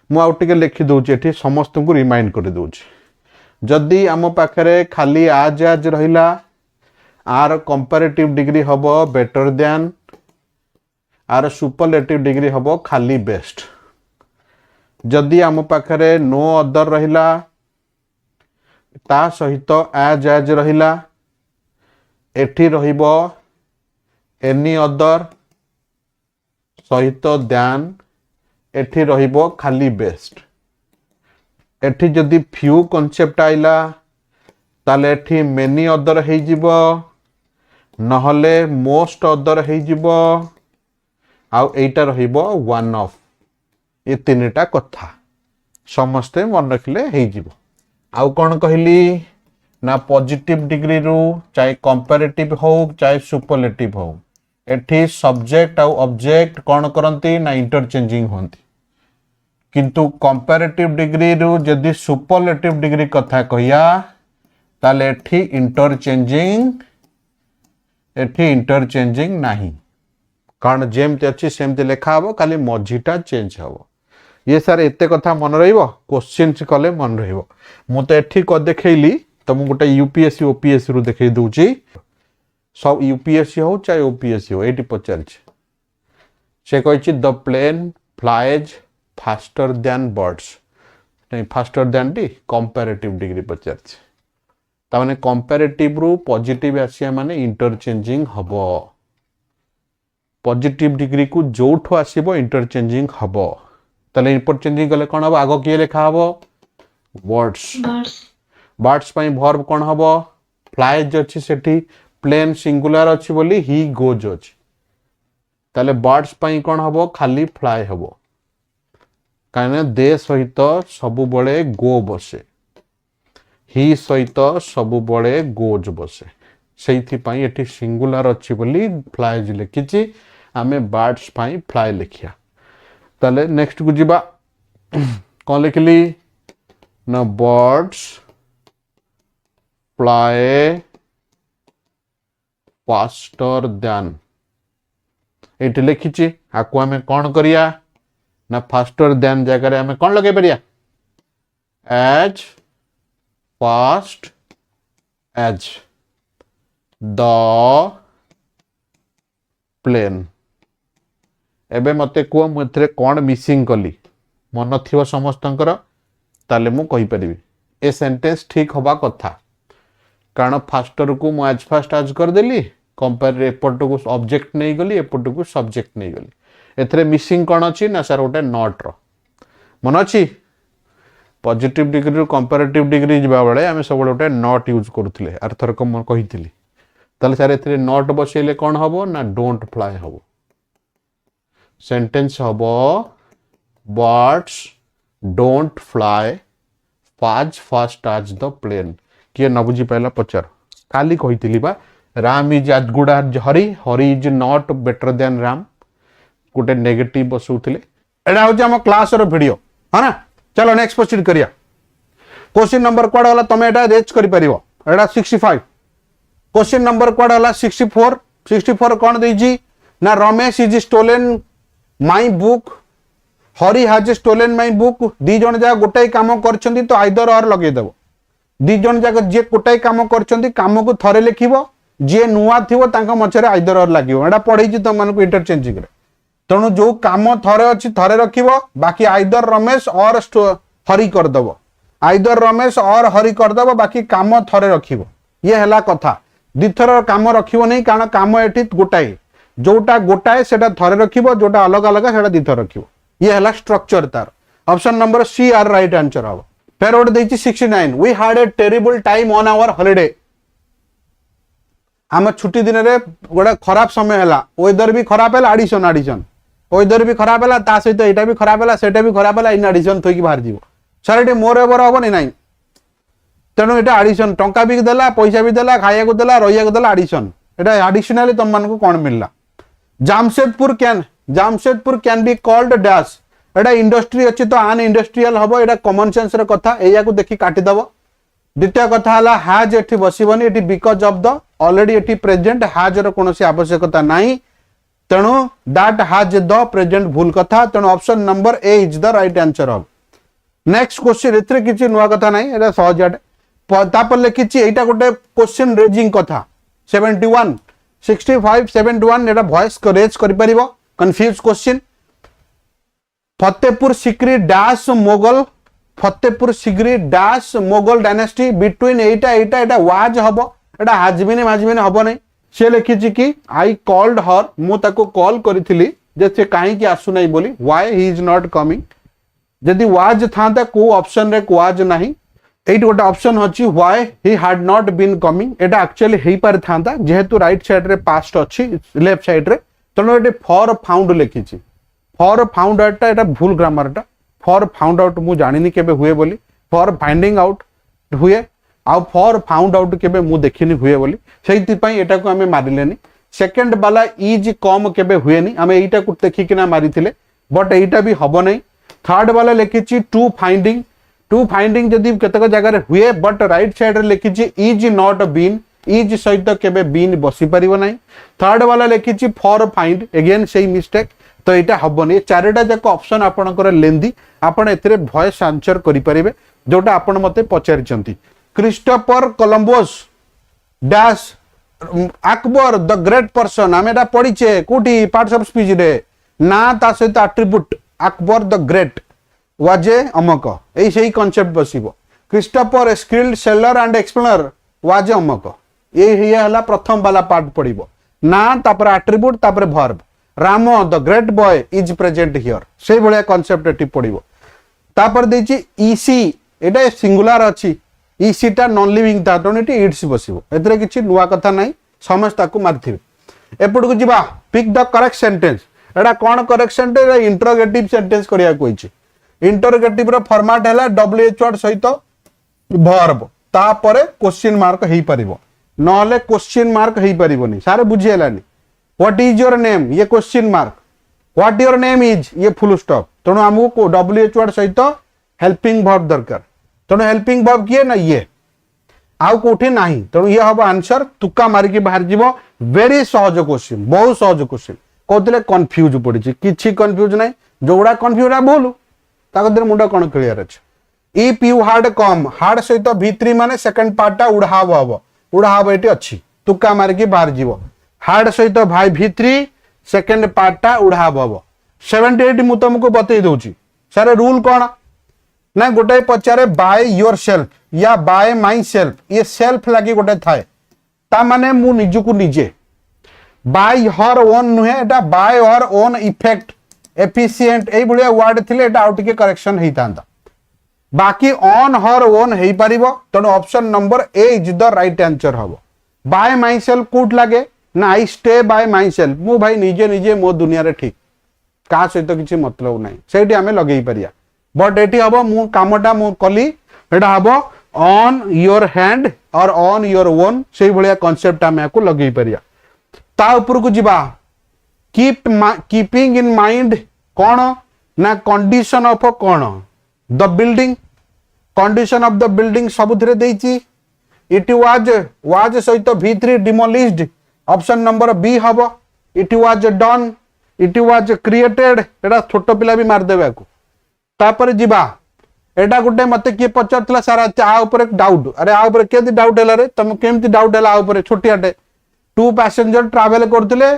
Speaker 1: मु आउ टिके लिखि दोछि एठी समस्त को रिमाइंड कर दोछि जदि आम पाखरे खाली आज रहिला आर कंपैरेटिव डिग्री हबो बेटर देन आर सुपरलेटिव डिग्री हबो खाली बेस्ट जदि आम पाखरे नो अदर रहिला ता सहित आज रहिला एठी रहिबो एनी अदर सहित ध्यान एठी रहिबो खाली बेस्ट एठी जदि फ्यू कांसेप्ट आइला ताले एठी मेनी अदर हे जिवो नहले मोस्ट अदर हे जिवो आउ एटा रहिबो वन ऑफ ये तीनटा कथा समस्ते मन रखले हे जिवो आउ कौन कहली ना पॉजिटिव डिग्री रु चाहे कंपैरेटिव हो चाहे सुपरलेटिव हो एठी सब्जेक्ट आउ ऑब्जेक्ट कौन करंती ना इंटरचेंजिंग होंती किंतु कंपैरेटिव डिग्री रु जदि सुपरलेटिव डिग्री कथा कहिया ताले एठी इंटरचेंजिंग नाही कारण जेमते अछि सेमते लेखा हबो खाली मझीटा चेंज हबो ये सर एते कथा मन रहिबो क्वेश्चन कले मन रहिबो मु तो एठी को देखैली त मु गोटे यूपीएससी ओपीएससी रु देखै दउची सब यूपीएससी हो चाहे ओपीएससी हो एटी पचारछि से कहिछि the plane flies faster than birds नहीं फास्टर देन टी कंपैरेटिव डिग्री पचारछि ता माने कंपैरेटिव रु पॉजिटिव आसिया माने इंटरचेंजिंग हबो पॉजिटिव डिग्री को जोठो आसीबो इंटरचेंजिंग हबो ताले इंटरचेंजिंग गले कोन हबो आगो किए लेखा हबो वर्ड्स बर्ड्स पई वर्ब कोन हबो फ्लाइज अछि सेठी प्लेन सिंगुलर अछि बोली ही गोज अछि ताले बर्ड्स पई कोन हबो खाली फ्लाई हबो काने दे सहित सबु बळे गो बसे ही सहित सबु बळे गोज बसे सेइथि पई एठी सिंगुलर अछि बोली फ्लाइज लिखिछि आमे बर्ड्स पई फ्लाई लिखिया ताले नेक्स्ट को जीवा कौन लिखली ना बर्ड्स फ्लाई फास्टर देन एटी लिखिछि आकु हमें कौन करिया ना फास्टर देन जगह रे हमें कौन लगे परिया as fast as the plane। एबे मते कुह मुझे कौन मिसिंग कली मन थी समस्तंकर ताले मु कहि परिबी ए सेंटेंस ठीक हवा कथा कारण फास्टर को मु एज फास्ट एज कर देली कंपेयर एपट को ऑब्जेक्ट नहीं गली एपट को सब्जेक्ट नहीं गली एथरे मिसिंग कौन अछि ना सर गोटे नॉट रो मन अछि पॉजिटिव डिग्री रो कंपैरेटिव डिग्री जबा बेले आमे सब गोटे नॉट यूज करथले अर्थर को मन कहितली ताले सर एथरे नॉट बसेले कौन हबो ना डोंट फ्लाई हबो सेंटेंस हबो birds don't fly as fast as the plane। किए न बुझी पाला पचार काली कही बा Ram is as good as Hari Hari is not better than Ram गोटे नेगेटिव बसुले एडा हो हम क्लास रो वीडियो है ना। चलो नेक्स्ट प्रोसीड करिया क्वेश्चन नंबर क्वाड वाला तमे एडा रेच करि परिबो एडा 65 क्वेश्चन नंबर क्वाड वाला 64 कोन देजी ना Ramesh is stolen my book Hari has stolen my book दी जन जा गोटाई काम करछंती तो आइदर और लगे देबो दी जन जा जे गोटाई काम करछंती काम को थरे लिखिबो जे नुवा थिबो तांका मछरे आइदर और लागिबो एडा पढै छि त मन को इंटरचेंजिंग रे तणु जो काम थरे अछि थरे रखिबो बाकी आइदर रमेश और हरि कर दबो आइदर रमेश और हरि कर दबो बाकी काम थरे रखिबो ये हला कथा दिथर काम रखिबो नहीं कारण काम एठी गोटाई जोटा गोटाए सेटा थरे रखिबो जोटा अलग अलग सेटा दिथर रखिबो ये हला स्ट्रक्चर तार ऑप्शन नंबर सी आर राइट आंसर हबो फेर ओड देछि 69 we had a terrible time on our holiday हम छुट्टी दिन रे गोडा खराब समय हला वेदर भी खराब हला एडिशन वेदर भी खराब हला ता सहित एटा भी खराब हला सेटा भी खराब हला इन एडिशन थोई की बाहर जीवो सर एटे मोर एवर हबो नहीं तेणु एटा एडिशन टंका भी देला पैसा भी देला खाया को देला रहिया को देला एडिशन एटा एडिशनली तुम मन को कोन मिलला Jamshedpur can be called dash Etah industry अछि तो आन इंडस्ट्रियल हबो एटा कॉमन सेंस रे कथा एया को देखि काटी दबो द्वितीय कथा हला हैज एठी बसिबनी एठी बिकॉज ऑफ द ऑलरेडी एठी प्रेजेंट हैज रो कोनोसी आवश्यकता नाही तेणु दैट हैज द प्रेजेंट भूल कथा तेणु option number A is the right answer of next question एथरे किछि नुवा कथा नाही एटा सहज आटे तापर लिखिछि एटा गोटे क्वेश्चन रेजिंग कथा 71 65 71 एटा वॉइस को रेज करि परिबो confuse question Fatehpur Sikri dash Mughal dynasty between एटा वाज हबो एटा हाजबिन हबो नै से लिखिछि कि आई कॉल्ड हर मु ताको कॉल करिथिली जे से काहे कि आसु नै बोली why he is not coming जदि वाज थांता को ऑप्शन रे वाज नाही एट गोटे ऑप्शन अछि why he had not been coming एटा एक्चुअली हेई पार थांता जेहेतु राइट साइड रे पास्ट अछि लेफ्ट साइड रे तनो एटे फॉर फाउंड लिखिछि फॉर फाउंड आउट एटा भूल ग्रामर टा फॉर फाउंड आउट मु जानिनी केबे हुए बोली फॉर फाइंडिंग आउट हुए आ फॉर फाउंड आउट केबे मु देखिनी हुए बोली सेति पई एटा को हमें मारिलेनी सेकंड वाला इज कम केबे हुएनी हमें एटा को देखि किना मारिथिले बट एटा भी हबो नै थर्ड वाला लिखिछि टू फाइंडिंग जदि केतक जगह रे हुए बट राइट साइड रे लिखिछि इज नॉट बीन इज सहित केबे बीन बसी परिबो नै थर्ड वाला लिखिछि फॉर फाइंड अगेन सेही मिस्टेक तो एटा हबोनी चारटा जाक ऑप्शन आपनकर लेंदी आपण एथरे वॉइस आंसर करि परिबे जोटा आपण मते पचारिचंती Christopher Columbus dash Akbar the great person आमेटा पढिचे कोठी पार्ट्स ऑफ स्पीच रे ना ता सहित एट्रिब्यूट अकबर द ग्रेट वाजे अमक एई सेही कांसेप्ट बसिबो Christopher skilled sailor and explainer was अमक ए हिया हला प्रथम वाला पार्ट पढिबो ना तापर एट्रिब्यूट तापर verb Ram the great boy is present here से भलिया कांसेप्ट एटी पढिबो तापर देछि ईसी एटा सिंगुलर अछि ईसी टा नॉन लिविंग ता टोनेटी इट्स बसिबो एतरे किछि नुवा कथा नै समस्त ताकू मारथिबे एपड को जिबा pick the correct sentence Etah cone correct sentence interrogative sentence करिया कोइछि इंटरोगेटिव रो फॉर्मेट हैला डब्ल्यूएच वर्ड सहित वर्ब तापरे क्वेश्चन मार्क हेई परिबो नहले क्वेश्चन मार्क हेई परिबोनी सारे बुझी हेलानी व्हाट इज योर नेम ये question mark what your name is ये फुल स्टॉप तेणु आमको डब्ल्यूएच वर्ड सहित हेल्पिंग वर्ब दरकार तेणु हेल्पिंग वर्ब किए ना ये आउ कोठी नाही तेणु ये हम आंसर तुक्का मारिक बाहर जीवो वेरी सहज क्वेश्चन बहुत सहज क्वेश्चन कहते कन्फ्यूज पड़ी किसी कन्फ्यूज ना जोड़ा कन्फ्यूज बोलू ताको मुंड कौन क्लियर अच्छे if you hard come hard सहित V3 माने सेकंड पार्टा उड़ाव हम उड़ाव ये अच्छी तुका मारिकी बाहर जीव हार्ड सहित भाई V3 सेकंड पार्टा उड़ाव हम 78 मु तुमको बतई दूची सर रूल कौन ना गोटे पचारे बाय योर सेल्फ या बाय माई सेल्फ ये सेल्फ लगी गोटे थाए ता माने मु निजुकु निजे बाय हर ओन नुहे एटा by her own effect efficient ए भलिया वर्ड थिले एटा आउट के करेक्शन हेतांदा बाकी ऑन हर ओन हेई परिबो तनो option number A is the right answer हबो बाय माई सेल्फ कोट लागे ना I stay bye my self मु भाई निजे निजे मो दुनिया रे ठीक का सहित किछि मतलब नाही सेठी हमें लगेई परिया बट एटी हबो मु कामटा मु कली एटा हबो ऑन योर हैंड और ऑन योर ओन सेही भलिया कांसेप्ट हमें को लगेई परिया ता ऊपर को जीवा कीपिंग इन माइंड कौन ना कंडीशन ऑफ कौन the building condition of the building सबुथिरे देइची इट वाज सहित V3 demolished option number B हबो it was done it was created एटा छोट पिला भी मार देबे को तापर जीवा एटा गुटे मते के पचरतला सारा आ ऊपर एक डाउट अरे आ ऊपर केदी डाउट हैला रे तुम केमती डाउट हैला आ ऊपर छोटियाटे टू पैसेंजर ट्रैवल करथिले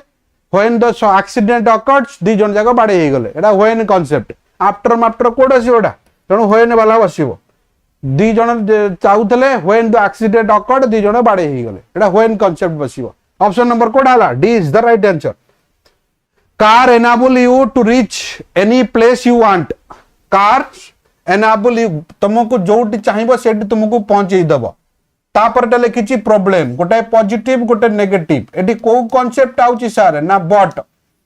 Speaker 1: व्हेन द एक्सीडेंट अकर्स दी जन जाको बाडे हे गले एटा व्हेन कांसेप्ट आफ्टर कोड आसी ओडा तणो व्हेन वाला बसिबो दी जन चाउथले व्हेन द एक्सीडेंट अकर्ड दी जन बाडे हे गले एटा व्हेन कांसेप्ट बसिबो ऑप्शन नंबर कोड हला D is the right answer car enable you to reach any place you want car enable you तुमको जोटी चाहिबो सेठी तुमको पहुंचई दबो तापर टा लिखिची प्रॉब्लम गोटे पॉजिटिव गोटे नेगेटिव एटी को कांसेप्ट आउची सर ना बट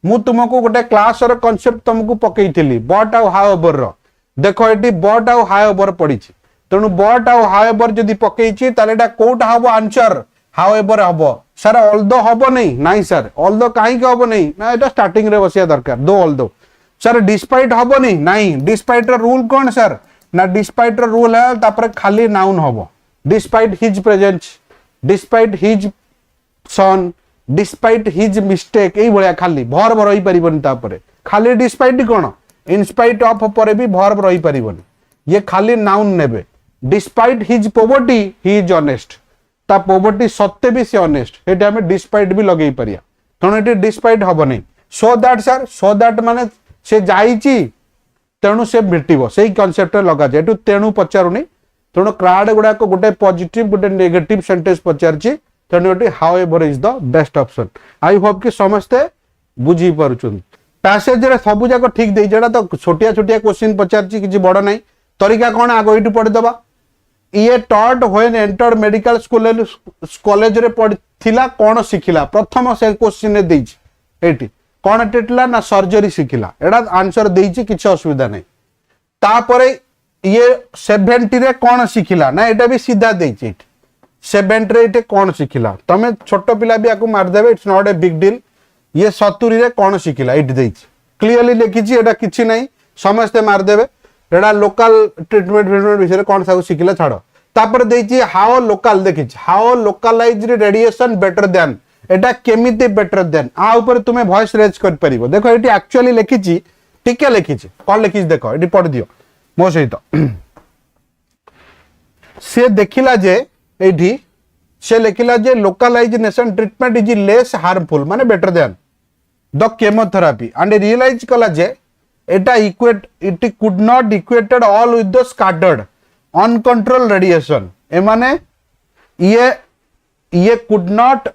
Speaker 1: मु तुमको गोटे क्लास रो कांसेप्ट तुमको पकेइथिली बट आ हाउएवर रो देखो एटी बट आ हाउएवर पडिची तणु बट आ हाउएवर जदी पकेइची ताले एटा कोटा हबो आंसर हाउएवर हबो सर ऑल्दो हबो नहीं सर ऑल्दो काहे के हबो नहीं ना एटा स्टार्टिंग रे बसिया दरकार दो ऑल्दो सर डिस्पाइट हबो नहीं डिस्पाइट रो रूल कोन सर ना डिस्पाइट रो रूल है तापर खाली नाउन हबो despite his presence despite his son despite his mistake ei bhaliya खाली verb रही परिबनी तापरे खाली despite cone in spite of परे भी verb रही परिबनी ये खाली नाउन नेबे despite his poverty he is honest ता poverty सत्ते भी से honest एटा हमें despite भी लगेई परिया तण एटी despite हबो नहीं so that माने से जाईची तेणु से भेटिबो सेही कांसेप्ट लगा जाय एटू तेणु पचारुनी तेणु क्राउड गुड़ा को गोटे पॉजिटिव गोटे नेगेटिव सेंटेंस पचारची तेणु eighty however is the best option I hope कि समस्ते बुझी पारुछन पैसेज रे सब जाक ठीक देई जेडा तो छोटिया छोटिया क्वेश्चन पचारची किछि बड़ नाही तरीका कोन आगो इटु पढि दबा ये taught when entered medical school college रे पढिथिला कोन सिखिला प्रथम से क्वेश्चन ने देइछि एटी कोन टेटला ना सर्जरी सिखिला एडा आंसर देइछि किछि असुविधा नाही तापरे ये 70 रे कौन सिखिला ना एटा भी सीधा देछि 70 रे एटे कौन सिखिला तमे छोट पिला भी आकु मार देबे it's not a big deal ये 70 रे कौन सिखिला एट देछि क्लियरली लिखिछि एटा किछि नाही समस्त मार देबे एटा लोकल ट्रीटमेंट विषय कौन सा सिखिला छाड़ो तापर देछि हाउ लोकल देखिछि how localized radiation better than एटा केमिति बेटर देन आ ऊपर तुमे वॉइस रेज कर परिबो देखो एटी एक्चुअली लिखिछि टिके लिखिछि कोन लिखिछि देखो एटी पढ दियो मो सहित से देखिला जे एठी से लिखिला जे localization treatment is less harmful माने better than the chemotherapy and realize कला जे एटा equate it could not equated all with the scattered uncontrol radiation ए माने ये कुड नॉट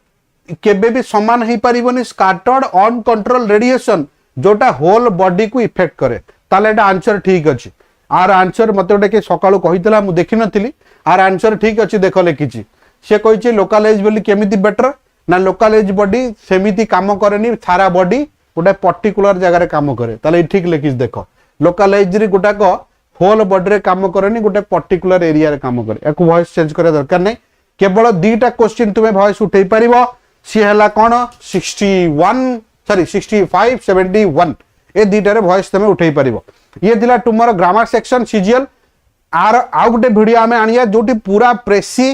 Speaker 1: केबे भी समान ही परिबनी स्कैटर्ड अनकंट्रोल रेडिएशन जोटा होल बॉडी को इफेक्ट करे ताले एटा आंसर ठीक अछि आर आंसर मते गोटे के सकाळु कहितला मु देखि नथिली आर आंसर ठीक अछि देखो लिखिछि से कहिछि लोकलाइज बोली केमिति बेटर ना लोकलाइज बॉडी सेमिति काम करेनी सारा बॉडी गोटे पर्टिकुलर जगह रे काम करे ताले ठीक लिखिछि देखो लोकलाइज रे गोटा को होल बॉडी रे काम करेनी गोटे पर्टिकुलर एरिया रे काम करे एको वॉइस चेंज करे दरकार नै केवल दीटा क्वेश्चन तुमे वॉइस उठेई परिबो सी हला कोन 65 71 ए दीटा रे वॉइस तुमे उठेई परिबो ये दिला तुमरो ग्रामर सेक्शन सीजीएल आर आउ गोटे वीडियो आमे आनिया जोटी पूरा प्रेसी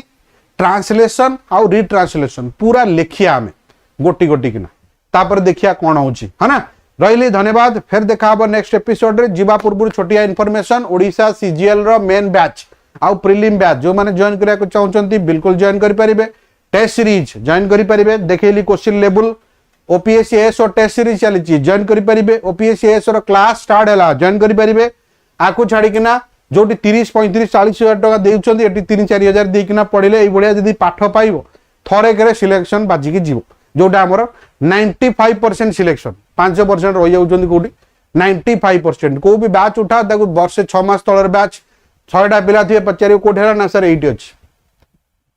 Speaker 1: ट्रांसलेशन आउ रीट्रांसलेशन पूरा लिखिया आमे गोटी गोटी किना तापर देखिया कोन होची है ना रही धन्यवाद फिर देखा नेक्स्ट एपिसोड रे जीवा पूर्व छोटिया इनफॉरमेशन ओडिशा सीजीएल रो मेन बैच आउ प्रिलिम बैच जो माने जॉइन करिया को चाहउछंती बिल्कुल जॉइन करि परिबे टेस्ट सीरीज जॉइन करि परिबे देखैली क्वेश्चन लेवल ओपीएससीएस और टेस्ट सीरीज चली जॉइन करि परिबे ओपीएससीएस रो क्लास स्टार्ट हैला जॉइन करि परिबे आकु छाडी किना जोटी 30 35 40 हजार टका देउछंती एटी 3 4 हजार दे किना पढिले एई बढिया जदी पाठ पाइबो थरे करे सिलेक्शन बाजी की जीवो जोटा हमर 95% सिलेक्शन 5% रहि जाउछंती कोठी 95% को भी बैच उठा ताकू वर्ष 6 मास तलर बैच 6टा पिला थिए पचारियो कोठी हला ना सर एटी अछि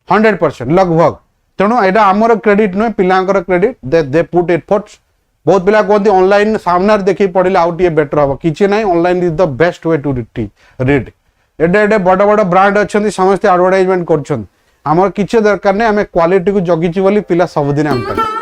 Speaker 1: 100% लगभग तेणु एटा हमर क्रेडिट न पिलांकर क्रेडिट दे पुट एफर्ट्स बहुत पिला कहते ऑनलाइन सामने देखी पढ़ले आउ टी बेटर हम कि ना online is the best way to read एडे बड़ बड़ ब्रांड अच्छा समस्त एडवर्टाइजमेंट कर किसी दरकार नहीं आम क्वालिटी को जगिची बोली पिला सबुदिन आम